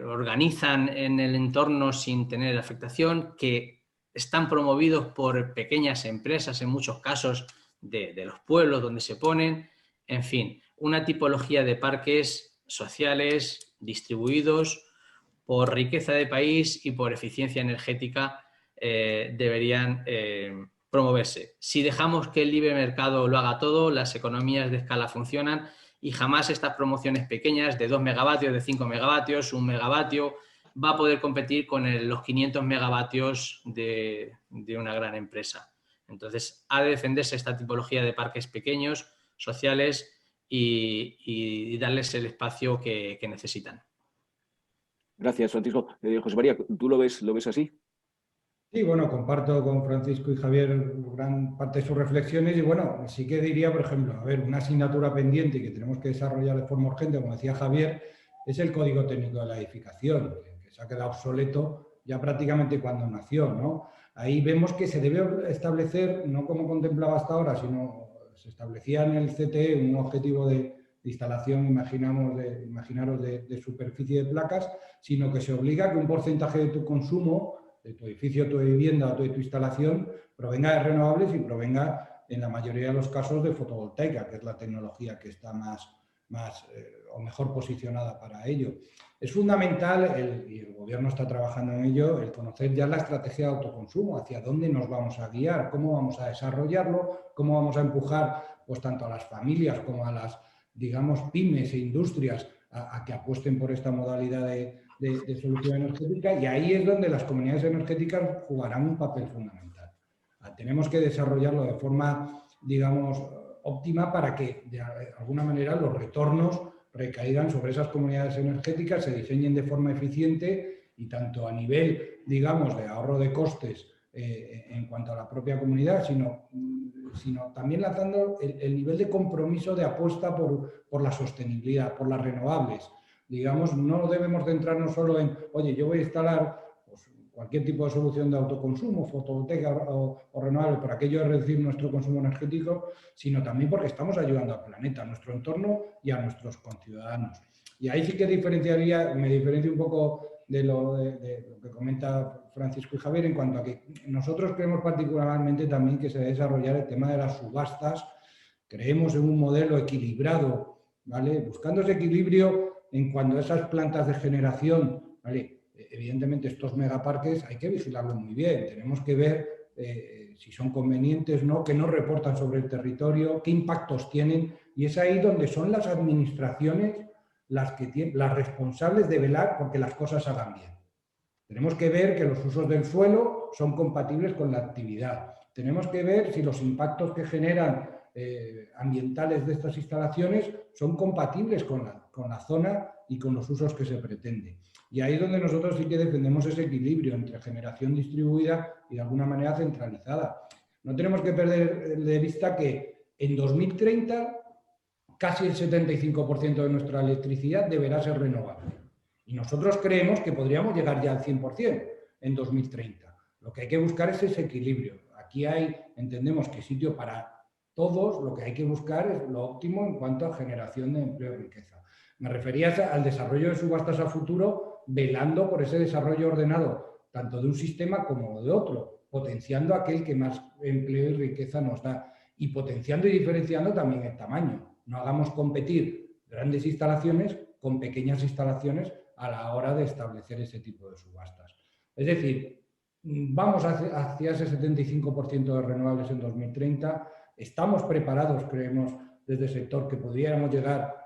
organizan en el entorno sin tener afectación, que están promovidos por pequeñas empresas, en muchos casos de los pueblos donde se ponen. En fin, una tipología de parques sociales distribuidos por riqueza de país y por eficiencia energética deberían promoverse. Si dejamos que el libre mercado lo haga todo, las economías de escala funcionan y jamás estas promociones pequeñas de 2 megavatios, de 5 megavatios, 1 megavatio, va a poder competir con los 500 megavatios de una gran empresa. Entonces, ha de defenderse esta tipología de parques pequeños, sociales y darles el espacio que necesitan. Gracias, Francisco. José María, ¿tú lo ves así? Sí, bueno, comparto con Francisco y Javier gran parte de sus reflexiones y bueno, sí que diría, por ejemplo, a ver, una asignatura pendiente que tenemos que desarrollar de forma urgente, como decía Javier, es el Código Técnico de la Edificación, que se ha quedado obsoleto ya prácticamente cuando nació, ¿no? Ahí vemos que se debe establecer, no como contemplaba hasta ahora, sino se establecía en el CTE un objetivo de instalación, imaginaros, de superficie de placas, sino que se obliga que un porcentaje de tu consumo, de tu edificio, tu vivienda o de tu instalación, provenga de renovables y provenga, en la mayoría de los casos, de fotovoltaica, que es la tecnología que está más o mejor posicionada para ello. Es fundamental, y el Gobierno está trabajando en ello, el conocer ya la estrategia de autoconsumo, hacia dónde nos vamos a guiar, cómo vamos a desarrollarlo, cómo vamos a empujar pues, tanto a las familias como a las, digamos, pymes e industrias a que apuesten por esta modalidad de solución energética, y ahí es donde las comunidades energéticas jugarán un papel fundamental. Tenemos que desarrollarlo de forma, digamos, óptima para que de alguna manera los retornos recaigan sobre esas comunidades energéticas, se diseñen de forma eficiente y tanto a nivel, digamos, de ahorro de costes en cuanto a la propia comunidad, sino también lanzando el nivel de compromiso de apuesta por la sostenibilidad, por las renovables. Digamos, no debemos centrarnos solo en, oye, yo voy a instalar pues, cualquier tipo de solución de autoconsumo, fotovoltaica o renovable, por aquello de reducir nuestro consumo energético, sino también porque estamos ayudando al planeta, a nuestro entorno y a nuestros conciudadanos. Y ahí sí que me diferencio un poco de lo que comenta Francisco y Javier en cuanto a que nosotros creemos particularmente también que se debe desarrollar el tema de las subastas. Creemos en un modelo equilibrado, ¿vale? Buscando ese equilibrio en cuanto a esas plantas de generación, ¿vale? Evidentemente estos megaparques hay que vigilarlos muy bien, tenemos que ver si son convenientes, ¿no? Qué nos reportan sobre el territorio, qué impactos tienen, y es ahí donde son las administraciones las responsables de velar porque las cosas se hagan bien. Tenemos que ver que los usos del suelo son compatibles con la actividad. Tenemos que ver si los impactos que generan ambientales de estas instalaciones son compatibles con la zona y con los usos que se pretenden. Y ahí es donde nosotros sí que defendemos ese equilibrio entre generación distribuida y de alguna manera centralizada. No tenemos que perder de vista que en 2030 casi el 75% de nuestra electricidad deberá ser renovable. Y nosotros creemos que podríamos llegar ya al 100% en 2030. Lo que hay que buscar es ese equilibrio. Aquí entendemos que sitio para todos, lo que hay que buscar es lo óptimo en cuanto a generación de empleo y riqueza. Me refería al desarrollo de subastas a futuro, velando por ese desarrollo ordenado, tanto de un sistema como de otro, potenciando aquel que más empleo y riqueza nos da y potenciando y diferenciando también el tamaño. No hagamos competir grandes instalaciones con pequeñas instalaciones a la hora de establecer ese tipo de subastas. Es decir, vamos hacia ese 75% de renovables en 2030. Estamos preparados, creemos, desde el sector, que podríamos llegar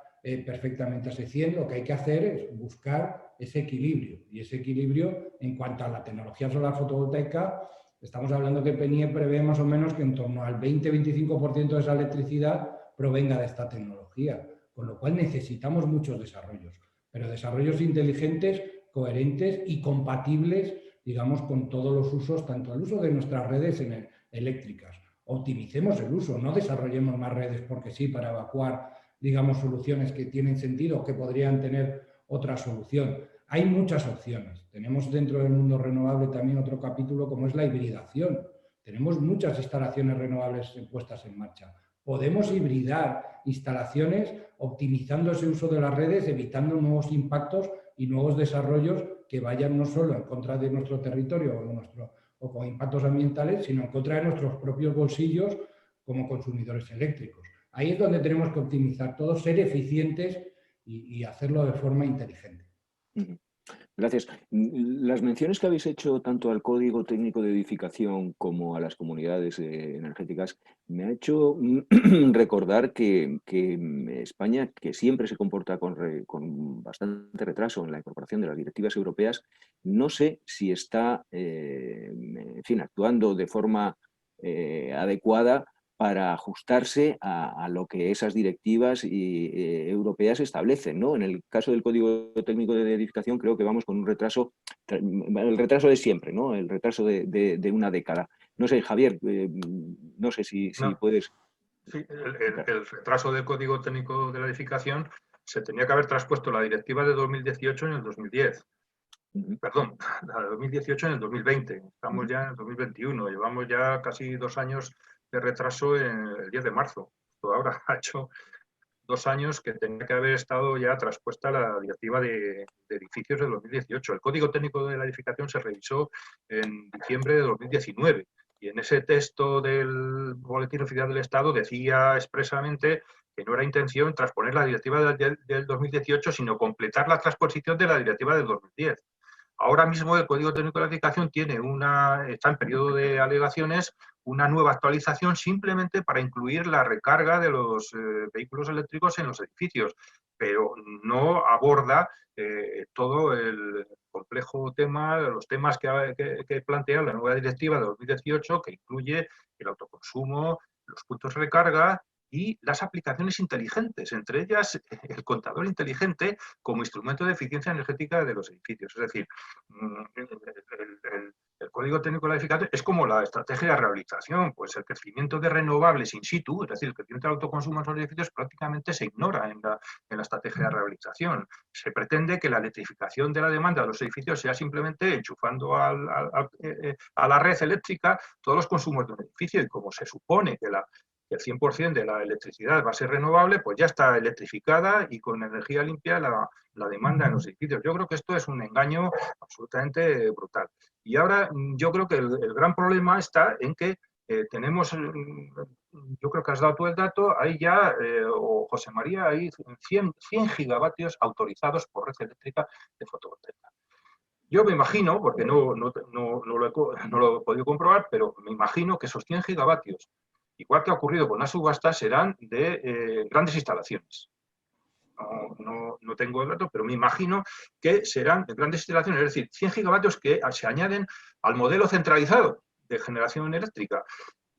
perfectamente ese 100, lo que hay que hacer es buscar ese equilibrio. Y ese equilibrio, en cuanto a la tecnología solar fotovoltaica, estamos hablando que PNIE prevé más o menos que en torno al 20-25% de esa electricidad provenga de esta tecnología, con lo cual necesitamos muchos desarrollos, pero desarrollos inteligentes, coherentes y compatibles, digamos, con todos los usos, tanto el uso de nuestras redes eléctricas. Optimicemos el uso, no desarrollemos más redes porque sí, para evacuar, digamos, soluciones que tienen sentido o que podrían tener otra solución. Hay muchas opciones. Tenemos dentro del mundo renovable también otro capítulo como es la hibridación. Tenemos muchas instalaciones renovables puestas en marcha. Podemos hibridar instalaciones optimizando ese uso de las redes, evitando nuevos impactos y nuevos desarrollos que vayan no solo en contra de nuestro territorio o con impactos ambientales, sino en contra de nuestros propios bolsillos como consumidores eléctricos. Ahí es donde tenemos que optimizar todo, ser eficientes y hacerlo de forma inteligente. Gracias. Las menciones que habéis hecho tanto al Código Técnico de Edificación como a las comunidades energéticas me ha hecho recordar que España, que siempre se comporta con bastante retraso en la incorporación de las directivas europeas, no sé si está en fin, actuando de forma adecuada para ajustarse a lo que esas directivas europeas establecen, ¿no? En el caso del Código Técnico de Edificación creo que vamos con un retraso, el retraso de siempre, ¿no? El retraso de una década. No sé, Javier, no sé si puedes... Sí, el retraso del Código Técnico de la Edificación se tenía que haber traspuesto la directiva de 2018 en el 2010. Perdón, la de 2018 en el 2020. Estamos ya en el 2021. Llevamos ya casi 2 años de retraso en el 10 de marzo. Esto ahora ha hecho 2 años que tenía que haber estado ya traspuesta la directiva de edificios de 2018. El Código Técnico de la Edificación se revisó en diciembre de 2019 y en ese texto del Boletín Oficial del Estado decía expresamente que no era intención transponer la directiva del 2018, sino completar la transposición de la directiva del 2010. Ahora mismo el Código Técnico de la Edificación está en periodo de alegaciones, una nueva actualización simplemente para incluir la recarga de los vehículos eléctricos en los edificios, pero no aborda todo el complejo tema, los temas que plantea la nueva directiva de 2018, que incluye el autoconsumo, los puntos de recarga y las aplicaciones inteligentes, entre ellas el contador inteligente como instrumento de eficiencia energética de los edificios. Es decir, el Código Técnico de la Edificación es como la estrategia de rehabilitación, pues el crecimiento de renovables in situ, es decir, el crecimiento del autoconsumo en los edificios prácticamente se ignora en la estrategia de rehabilitación. Se pretende que la electrificación de la demanda de los edificios sea simplemente enchufando a la red eléctrica todos los consumos de un edificio, y como se supone que el 100% de la electricidad va a ser renovable, pues ya está electrificada y con energía limpia la demanda en los edificios. Yo creo que esto es un engaño absolutamente brutal. Y ahora yo creo que el gran problema está en que tenemos, yo creo que has dado tú el dato, hay ya, o José María, hay 100 gigavatios autorizados por red eléctrica de fotovoltaica. Yo me imagino, porque no lo he podido comprobar, pero me imagino que esos 100 gigavatios, igual que ha ocurrido con las subastas, serán de grandes instalaciones. No tengo el dato, pero me imagino que serán de grandes instalaciones, es decir, 100 gigavatios que se añaden al modelo centralizado de generación eléctrica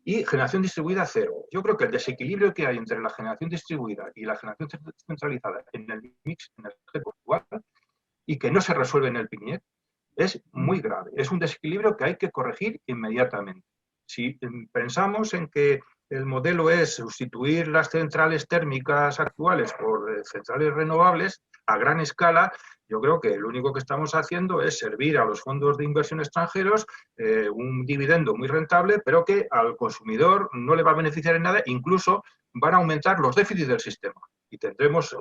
y generación distribuida cero. Yo creo que el desequilibrio que hay entre la generación distribuida y la generación centralizada en el mix energético actual y que no se resuelve en el PNIEC es muy grave. Es un desequilibrio que hay que corregir inmediatamente. Si pensamos en que el modelo es sustituir las centrales térmicas actuales por centrales renovables a gran escala, yo creo que lo único que estamos haciendo es servir a los fondos de inversión extranjeros un dividendo muy rentable, pero que al consumidor no le va a beneficiar en nada, incluso van a aumentar los déficits del sistema. Y tendremos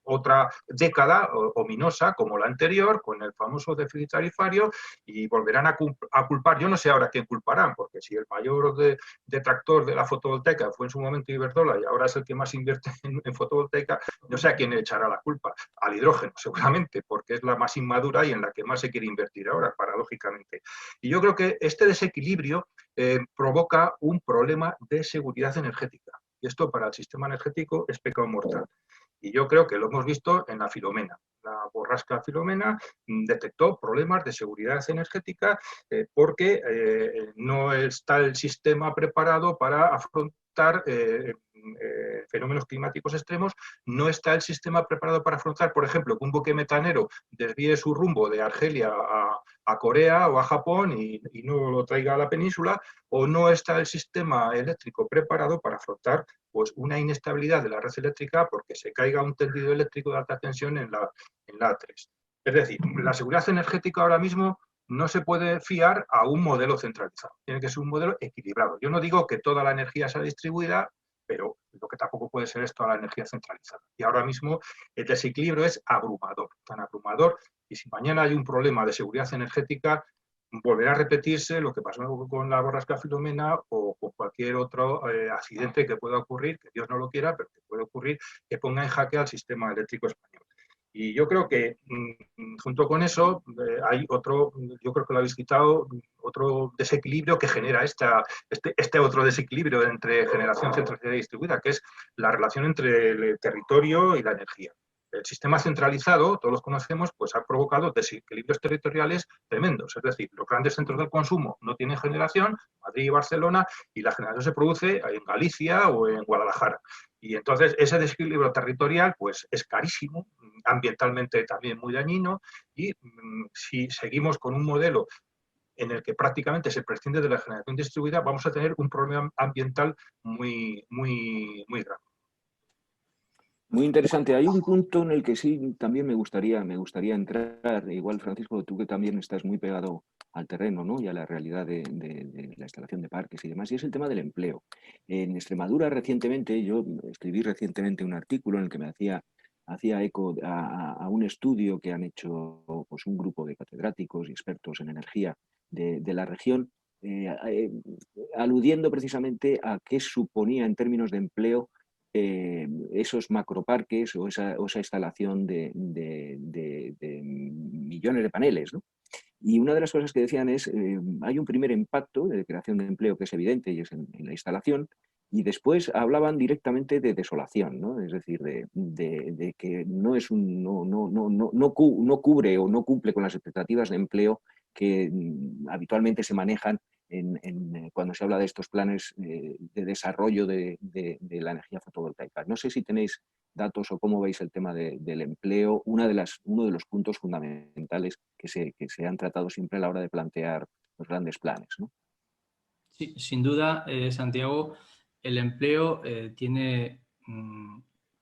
otra década ominosa como la anterior, con el famoso déficit tarifario, y volverán a culpar, yo no sé ahora quién culparán, porque si el mayor detractor de la fotovoltaica fue en su momento Iberdrola y ahora es el que más invierte en fotovoltaica, no sé a quién echará la culpa, al hidrógeno seguramente, porque es la más inmadura y en la que más se quiere invertir ahora, paradójicamente. Y yo creo que este desequilibrio provoca un problema de seguridad energética, y esto para el sistema energético es pecado mortal. Y yo creo que lo hemos visto en la Filomena. La borrasca Filomena detectó problemas de seguridad energética porque no está el sistema preparado para afrontar fenómenos climáticos extremos, no está el sistema preparado para afrontar, por ejemplo, que un buque metanero desvíe su rumbo de Argelia a Corea o a Japón y no lo traiga a la península, o no está el sistema eléctrico preparado para afrontar pues, una inestabilidad de la red eléctrica porque se caiga un tendido eléctrico de alta tensión en la A3. Es decir, la seguridad energética ahora mismo no se puede fiar a un modelo centralizado. Tiene que ser un modelo equilibrado. Yo no digo que toda la energía sea distribuida, pero lo que tampoco puede ser es toda la energía centralizada. Y ahora mismo el desequilibrio es abrumador, tan abrumador, y si mañana hay un problema de seguridad energética, volverá a repetirse lo que pasó con la borrasca Filomena o con cualquier otro accidente que pueda ocurrir, que Dios no lo quiera, pero que puede ocurrir, que ponga en jaque al sistema eléctrico español. Y yo creo que junto con eso hay otro, yo creo que lo habéis citado, otro desequilibrio que genera este otro desequilibrio entre generación centralizada y distribuida, que es la relación entre el territorio y la energía. El sistema centralizado, todos los conocemos, pues ha provocado desequilibrios territoriales tremendos. Es decir, los grandes centros del consumo no tienen generación, Madrid y Barcelona, y la generación se produce en Galicia o en Guadalajara. Y entonces ese desequilibrio territorial pues, es carísimo, ambientalmente también muy dañino, y si seguimos con un modelo en el que prácticamente se prescinde de la generación distribuida, vamos a tener un problema ambiental muy grave. Muy interesante. Hay un punto en el que sí también me gustaría entrar. Igual, Francisco, tú que también estás muy pegado al terreno, ¿no? Y a la realidad de la instalación de parques y demás, y es el tema del empleo. En Extremadura recientemente, yo escribí recientemente un artículo en el que me hacía eco a un estudio que han hecho pues, un grupo de catedráticos y expertos en energía de la región, aludiendo precisamente a qué suponía en términos de empleo esos macroparques o esa instalación de millones de paneles, ¿no? Y una de las cosas que decían es, hay un primer impacto de creación de empleo que es evidente y es en la instalación, y después hablaban directamente de desolación, ¿no? Es decir, de que no cubre o no cumple con las expectativas de empleo que habitualmente se manejan cuando se habla de estos planes de desarrollo de la energía fotovoltaica. No sé si tenéis datos o cómo veis el tema del empleo, uno de los puntos fundamentales que se han tratado siempre a la hora de plantear los grandes planes, ¿no? Sí, sin duda, Santiago, el empleo tiene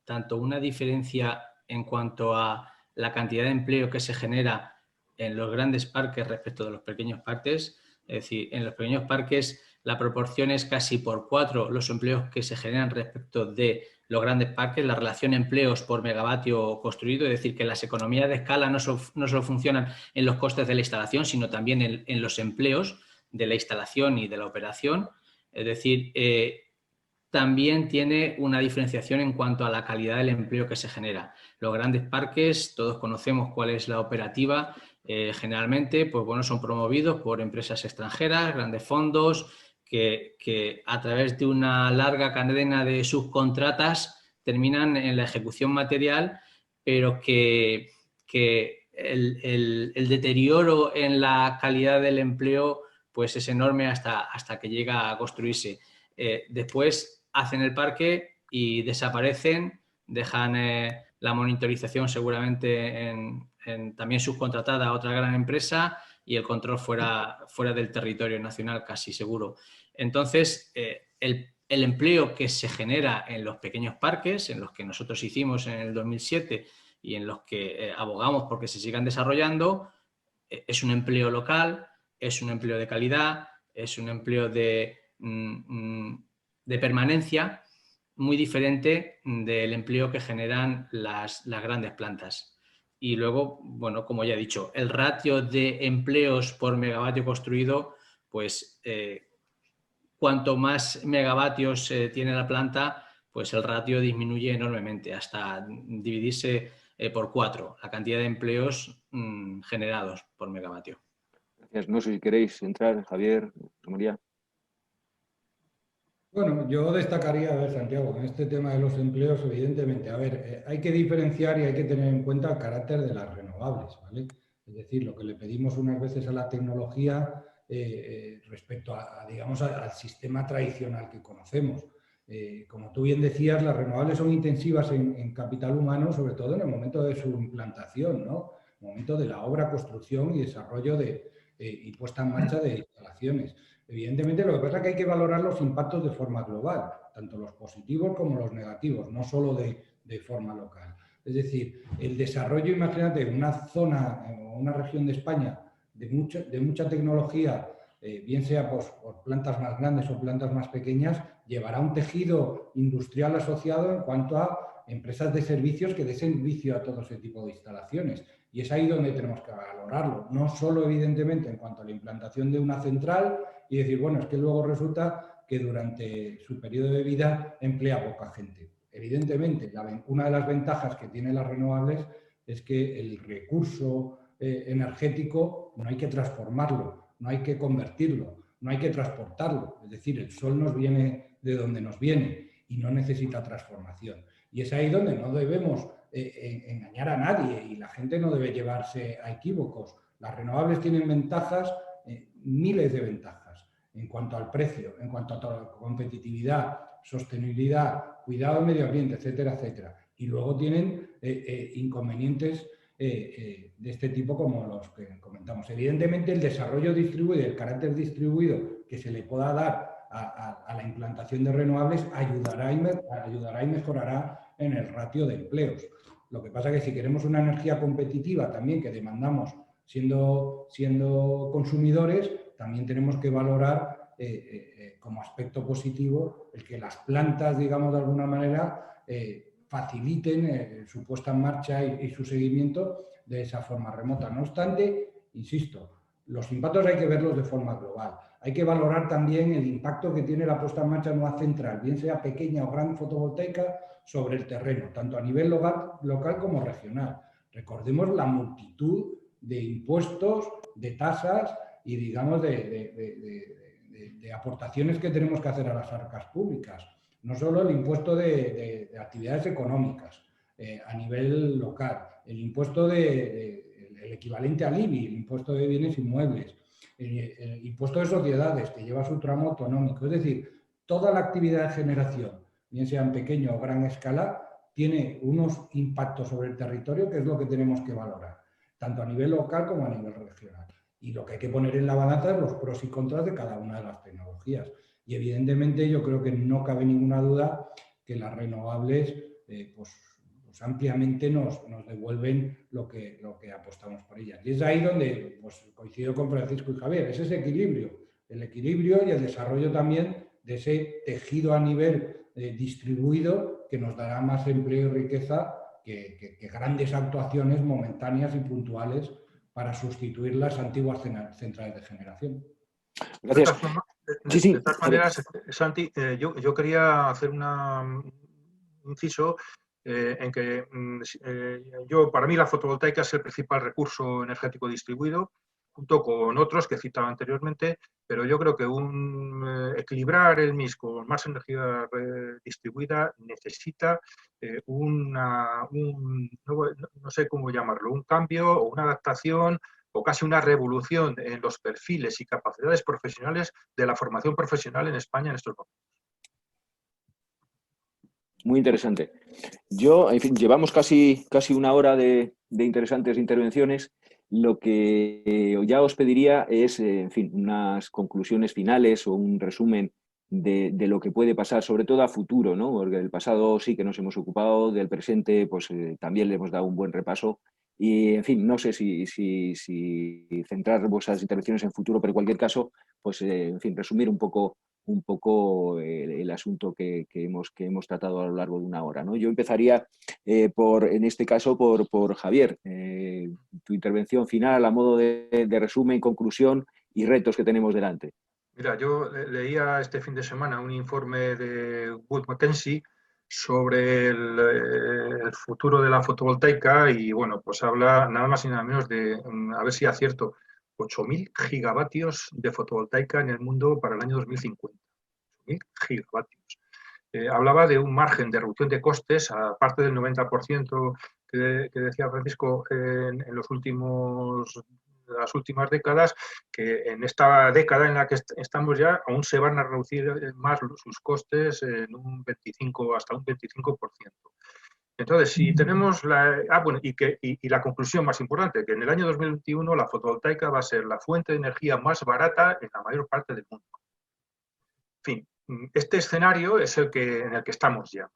tanto una diferencia en cuanto a la cantidad de empleo que se genera en los grandes parques respecto de los pequeños parques. Es decir, en los pequeños parques la proporción es casi por 4 los empleos que se generan respecto de los grandes parques, la relación empleos por megavatio construido, es decir, que las economías de escala no solo funcionan en los costes de la instalación, sino también en los empleos de la instalación y de la operación. Es decir, también tiene una diferenciación en cuanto a la calidad del empleo que se genera. Los grandes parques, todos conocemos cuál es la operativa, generalmente pues, bueno, son promovidos por empresas extranjeras, grandes fondos, que a través de una larga cadena de subcontratas terminan en la ejecución material, pero que el deterioro en la calidad del empleo pues es enorme hasta que llega a construirse. Después hacen el parque y desaparecen, dejan la monitorización seguramente también subcontratada a otra gran empresa y el control fuera del territorio nacional casi seguro. Entonces, el empleo que se genera en los pequeños parques, en los que nosotros hicimos en el 2007 y en los que abogamos porque se sigan desarrollando, es un empleo local, es un empleo de calidad, es un empleo de permanencia muy diferente del empleo que generan las grandes plantas. Y luego, bueno, como ya he dicho, el ratio de empleos por megavatio construido, pues cuanto más megavatios tiene la planta, pues el ratio disminuye enormemente hasta dividirse por 4 la cantidad de empleos generados por megavatio. Gracias. No sé si queréis entrar, Javier, María. Bueno, yo destacaría, a ver, Santiago, en este tema de los empleos, evidentemente, a ver, hay que diferenciar y hay que tener en cuenta el carácter de las renovables, ¿vale? Es decir, lo que le pedimos unas veces a la tecnología respecto digamos, al sistema tradicional que conocemos. Como tú bien decías, las renovables son intensivas en capital humano, sobre todo en el momento de su implantación, ¿no? En el momento de la obra, construcción y desarrollo y puesta en marcha de instalaciones. Evidentemente, lo que pasa es que hay que valorar los impactos de forma global, tanto los positivos como los negativos, no solo de forma local. Es decir, el desarrollo, imagínate, en una zona o una región de España de mucha tecnología, bien sea por plantas más grandes o plantas más pequeñas, llevará un tejido industrial asociado en cuanto a empresas de servicios que den servicio a todo ese tipo de instalaciones. Y es ahí donde tenemos que valorarlo, no solo evidentemente en cuanto a la implantación de una central y decir, bueno, es que luego resulta que durante su periodo de vida emplea poca gente. Evidentemente, una de las ventajas que tienen las renovables es que el recurso energético no hay que transformarlo, no hay que convertirlo, no hay que transportarlo. Es decir, el sol nos viene de donde nos viene y no necesita transformación. Y es ahí donde no debemos engañar a nadie y la gente no debe llevarse a equívocos. Las renovables tienen ventajas, miles de ventajas en cuanto al precio, en cuanto a competitividad, sostenibilidad, cuidado del medio ambiente, etcétera, etcétera. Y luego tienen inconvenientes de este tipo como los que comentamos. Evidentemente, el desarrollo distribuido, el carácter distribuido que se le pueda dar a la implantación de renovables ayudará y mejorará en el ratio de empleos. Lo que pasa es que si queremos una energía competitiva también que demandamos siendo consumidores, también tenemos que valorar como aspecto positivo el que las plantas, digamos de alguna manera, faciliten su puesta en marcha y su seguimiento de esa forma remota. No obstante, insisto, los impactos hay que verlos de forma global. Hay que valorar también el impacto que tiene la puesta en marcha de una central, bien sea pequeña o gran fotovoltaica, sobre el terreno, tanto a nivel local como regional. Recordemos la multitud de impuestos, de tasas y, digamos, de aportaciones que tenemos que hacer a las arcas públicas. No solo el impuesto de actividades económicas a nivel local, el impuesto el equivalente al IBI, el impuesto de bienes inmuebles, el impuesto de sociedades que lleva su tramo autonómico. Es decir, toda la actividad de generación, bien sea en pequeño o gran escala, tiene unos impactos sobre el territorio que es lo que tenemos que valorar, tanto a nivel local como a nivel regional. Y lo que hay que poner en la balanza es los pros y contras de cada una de las tecnologías. Y evidentemente yo creo que no cabe ninguna duda que las renovables pues ampliamente nos devuelven lo que apostamos por ellas. Y es ahí donde pues, coincido con Francisco y Javier, es ese equilibrio, el equilibrio y el desarrollo también de ese tejido a nivel distribuido que nos dará más empleo y riqueza que grandes actuaciones momentáneas y puntuales para sustituir las antiguas centrales de generación. Gracias. De todas maneras, Santi, yo quería hacer un inciso en que para mí la fotovoltaica es el principal recurso energético distribuido, junto con otros que citaba anteriormente, pero yo creo que equilibrar el mix con más energía distribuida necesita no sé cómo llamarlo, un cambio o una adaptación o casi una revolución en los perfiles y capacidades profesionales de la formación profesional en España en estos momentos. Muy interesante. En fin, llevamos casi una hora de interesantes intervenciones. Lo que ya os pediría es, en fin, unas conclusiones finales o un resumen de lo que puede pasar, sobre todo a futuro, ¿no? Porque del pasado sí que nos hemos ocupado, del presente pues también le hemos dado un buen repaso. Y, en fin, no sé si centrar vuestras intervenciones en futuro, pero en cualquier caso, pues, en fin, resumir un poco el asunto que hemos tratado a lo largo de una hora, ¿no? Yo empezaría, en este caso, por Javier. Tu intervención final a modo de resumen, conclusión y retos que tenemos delante. Mira, yo leía este fin de semana un informe de Wood Mackenzie sobre el futuro de la fotovoltaica y, bueno, pues habla nada más y nada menos de, a ver si acierto, 8.000 gigavatios de fotovoltaica en el mundo para el año 2050. 4.000 gigavatios. Hablaba de un margen de reducción de costes, aparte del 90% que decía Francisco en las últimas décadas, que en esta década en la que estamos ya aún se van a reducir más sus costes en un 25, hasta un 25%. Entonces, si tenemos y la conclusión más importante, que en el año 2021 la fotovoltaica va a ser la fuente de energía más barata en la mayor parte del mundo. En fin, este escenario es en el que estamos ya.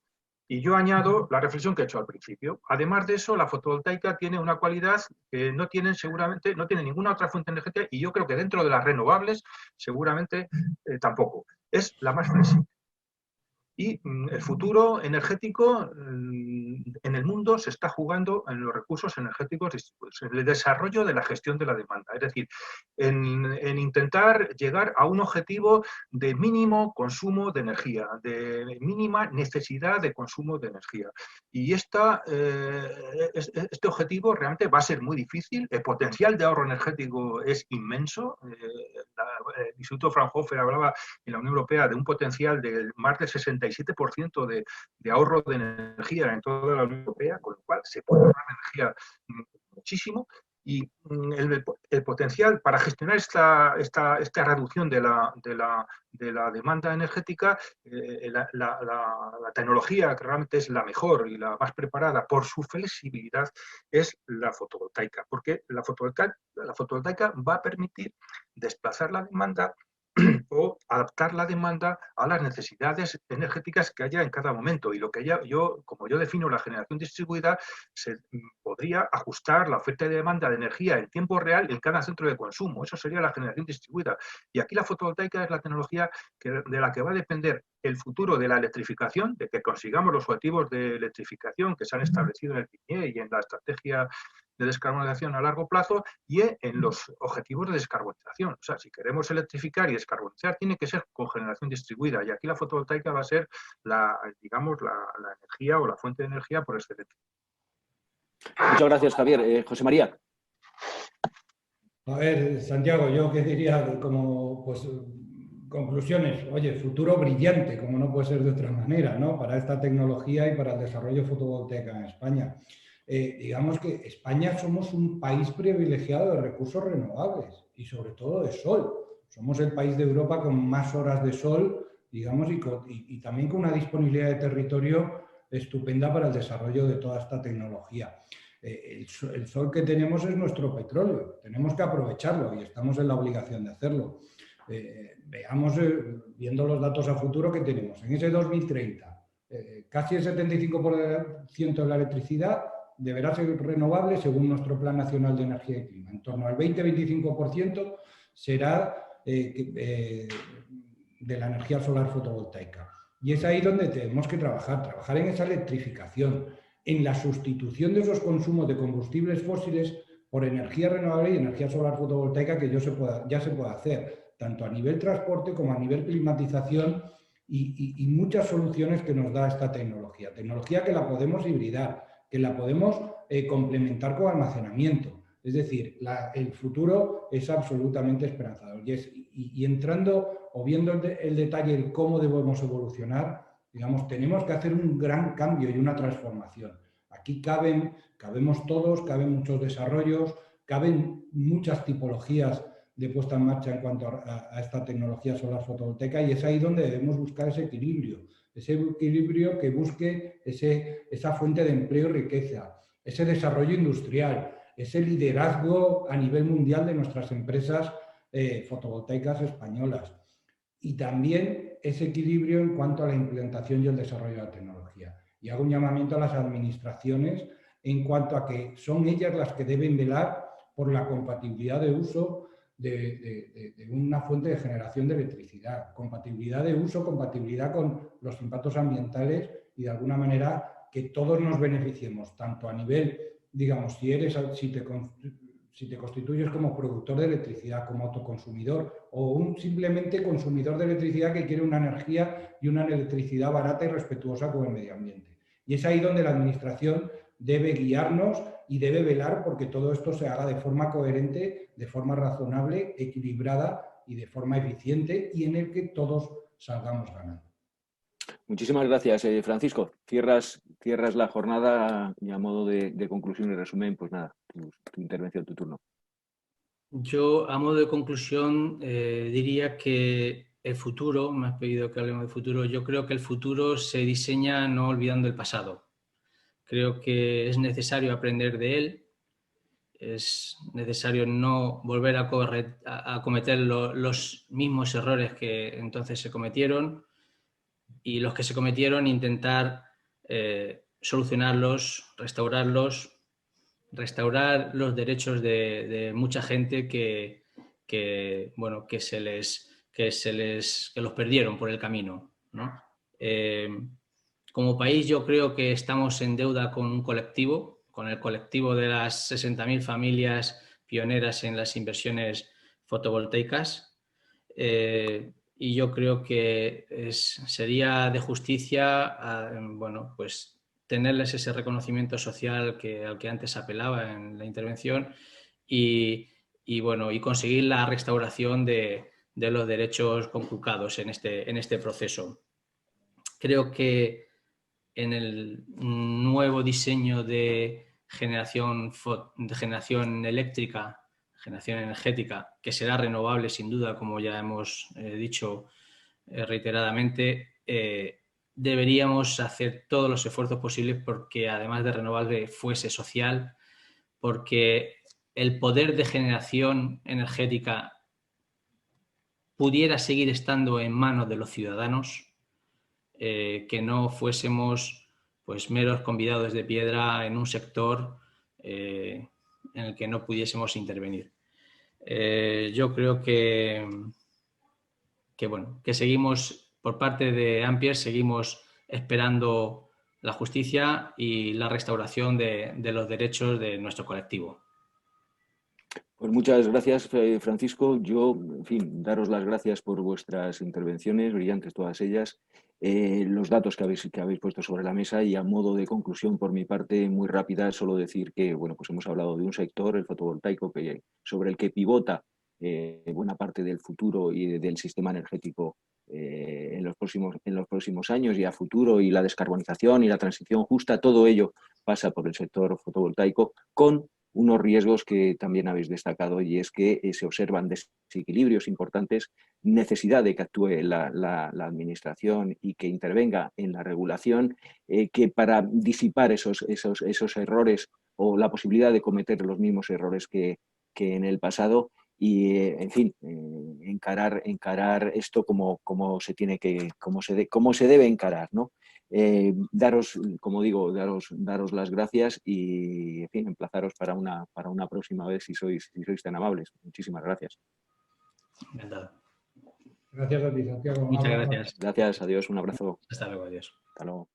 Y yo añado la reflexión que he hecho al principio. Además de eso, la fotovoltaica tiene una cualidad que no tiene ninguna otra fuente energética, y yo creo que dentro de las renovables seguramente tampoco. Es la más flexible. Y el futuro energético en el mundo se está jugando en los recursos energéticos distribuidos, en el desarrollo de la gestión de la demanda, es decir, en intentar llegar a un objetivo de mínimo consumo de energía, de mínima necesidad de consumo de energía. Y este objetivo realmente va a ser muy difícil. El potencial de ahorro energético es inmenso. El Instituto Fraunhofer hablaba en la Unión Europea de un potencial de más del 67% de ahorro de energía en toda la Unión Europea, con lo cual se puede ahorrar energía muchísimo. Y el potencial para gestionar esta reducción de la demanda energética, la tecnología que realmente es la mejor y la más preparada por su flexibilidad es la fotovoltaica, porque la fotovoltaica va a permitir desplazar la demanda o adaptar la demanda a las necesidades energéticas que haya en cada momento. Y lo que como yo defino la generación distribuida, se podría ajustar la oferta y demanda de energía en tiempo real en cada centro de consumo. Eso sería la generación distribuida. Y aquí la fotovoltaica es la tecnología de la que va a depender el futuro de la electrificación, de que consigamos los objetivos de electrificación que se han establecido en el PNIE y en la estrategia de descarbonización a largo plazo, y en los objetivos de descarbonización. O sea, si queremos electrificar y descarbonizar, tiene que ser con generación distribuida, y aquí la fotovoltaica va a ser la energía o la fuente de energía por excelencia. Muchas gracias, Javier. José María. A ver, Santiago, yo qué diría como conclusiones. Oye, futuro brillante, como no puede ser de otra manera, ¿no? Para esta tecnología y para el desarrollo fotovoltaica en España. Digamos que España somos un país privilegiado de recursos renovables y sobre todo de sol. Somos el país de Europa con más horas de sol, digamos, y también con una disponibilidad de territorio estupenda para el desarrollo de toda esta tecnología. El sol que tenemos es nuestro petróleo, tenemos que aprovecharlo y estamos en la obligación de hacerlo. Veamos, viendo los datos a futuro que tenemos, en ese 2030, casi el 75% de la electricidad deberá ser renovable según nuestro Plan Nacional de Energía y Clima. En torno al 20-25% será de la energía solar fotovoltaica. Y es ahí donde tenemos que trabajar en esa electrificación, en la sustitución de esos consumos de combustibles fósiles por energía renovable y energía solar fotovoltaica, que ya se puede hacer, tanto a nivel transporte como a nivel climatización, y muchas soluciones que nos da esta tecnología. Tecnología que la podemos hibridar, que la podemos complementar con almacenamiento. Es decir, el futuro es absolutamente esperanzador. Y entrando o viendo el detalle de cómo debemos evolucionar, digamos, tenemos que hacer un gran cambio y una transformación. Aquí cabemos todos, caben muchos desarrollos, caben muchas tipologías de puesta en marcha en cuanto a esta tecnología solar fotovoltaica, y es ahí donde debemos buscar ese equilibrio que busque esa fuente de empleo y riqueza, ese desarrollo industrial, ese liderazgo a nivel mundial de nuestras empresas fotovoltaicas españolas, y también ese equilibrio en cuanto a la implementación y el desarrollo de la tecnología. Y hago un llamamiento a las administraciones en cuanto a que son ellas las que deben velar por la compatibilidad de uso de una fuente de generación de electricidad, compatibilidad de uso, compatibilidad con los impactos ambientales, y de alguna manera que todos nos beneficiemos, tanto a nivel, digamos, si te constituyes como productor de electricidad, como autoconsumidor, o simplemente consumidor de electricidad que quiere una energía y una electricidad barata y respetuosa con el medio ambiente. Y es ahí donde la administración debe guiarnos y debe velar porque todo esto se haga de forma coherente, de forma razonable, equilibrada y de forma eficiente, y en el que todos salgamos ganando. Muchísimas gracias, Francisco. Cierras la jornada y a modo de conclusión y resumen, pues nada, tu intervención, tu turno. Yo, a modo de conclusión, diría que el futuro, me has pedido que hablemos del futuro, yo creo que el futuro se diseña no olvidando el pasado. Creo que es necesario aprender de él, es necesario no volver a cometer los mismos errores que entonces se cometieron, y los que se cometieron intentar solucionarlos, restaurar los derechos de mucha gente que los perdieron por el camino, ¿no? Como país yo creo que estamos en deuda con un colectivo, con el colectivo de las 60.000 familias pioneras en las inversiones fotovoltaicas, y yo creo que sería de justicia pues tenerles ese reconocimiento social al que antes apelaba en la intervención y conseguir la restauración de los derechos conculcados en este proceso. Creo que en el nuevo diseño de generación eléctrica, generación energética, que será renovable sin duda, como ya hemos dicho reiteradamente, deberíamos hacer todos los esfuerzos posibles porque además de renovable fuese social, porque el poder de generación energética pudiera seguir estando en manos de los ciudadanos, que no fuésemos pues meros convidados de piedra en un sector en el que no pudiésemos intervenir. Yo creo que seguimos, por parte de Ampere, seguimos esperando la justicia y la restauración de los derechos de nuestro colectivo. Pues muchas gracias, Francisco. Yo, en fin, daros las gracias por vuestras intervenciones, brillantes todas ellas, los datos que habéis puesto sobre la mesa, y a modo de conclusión por mi parte, muy rápida, solo decir que bueno, pues hemos hablado de un sector, el fotovoltaico, sobre el que pivota buena parte del futuro y del sistema energético en los próximos años y a futuro, y la descarbonización y la transición justa, todo ello pasa por el sector fotovoltaico, con unos riesgos que también habéis destacado, y es que se observan desequilibrios importantes, necesidad de que actúe la administración y que intervenga en la regulación, que para disipar esos errores o la posibilidad de cometer los mismos errores que en el pasado, y en fin, encarar esto como se debe encarar, ¿no? Daros, como digo, daros las gracias y, en fin, emplazaros para una próxima vez si sois tan amables. Muchísimas gracias. Encantado. Gracias a ti, Santiago. Muchas gracias. Gracias, adiós, un abrazo. Hasta luego, adiós. Hasta luego.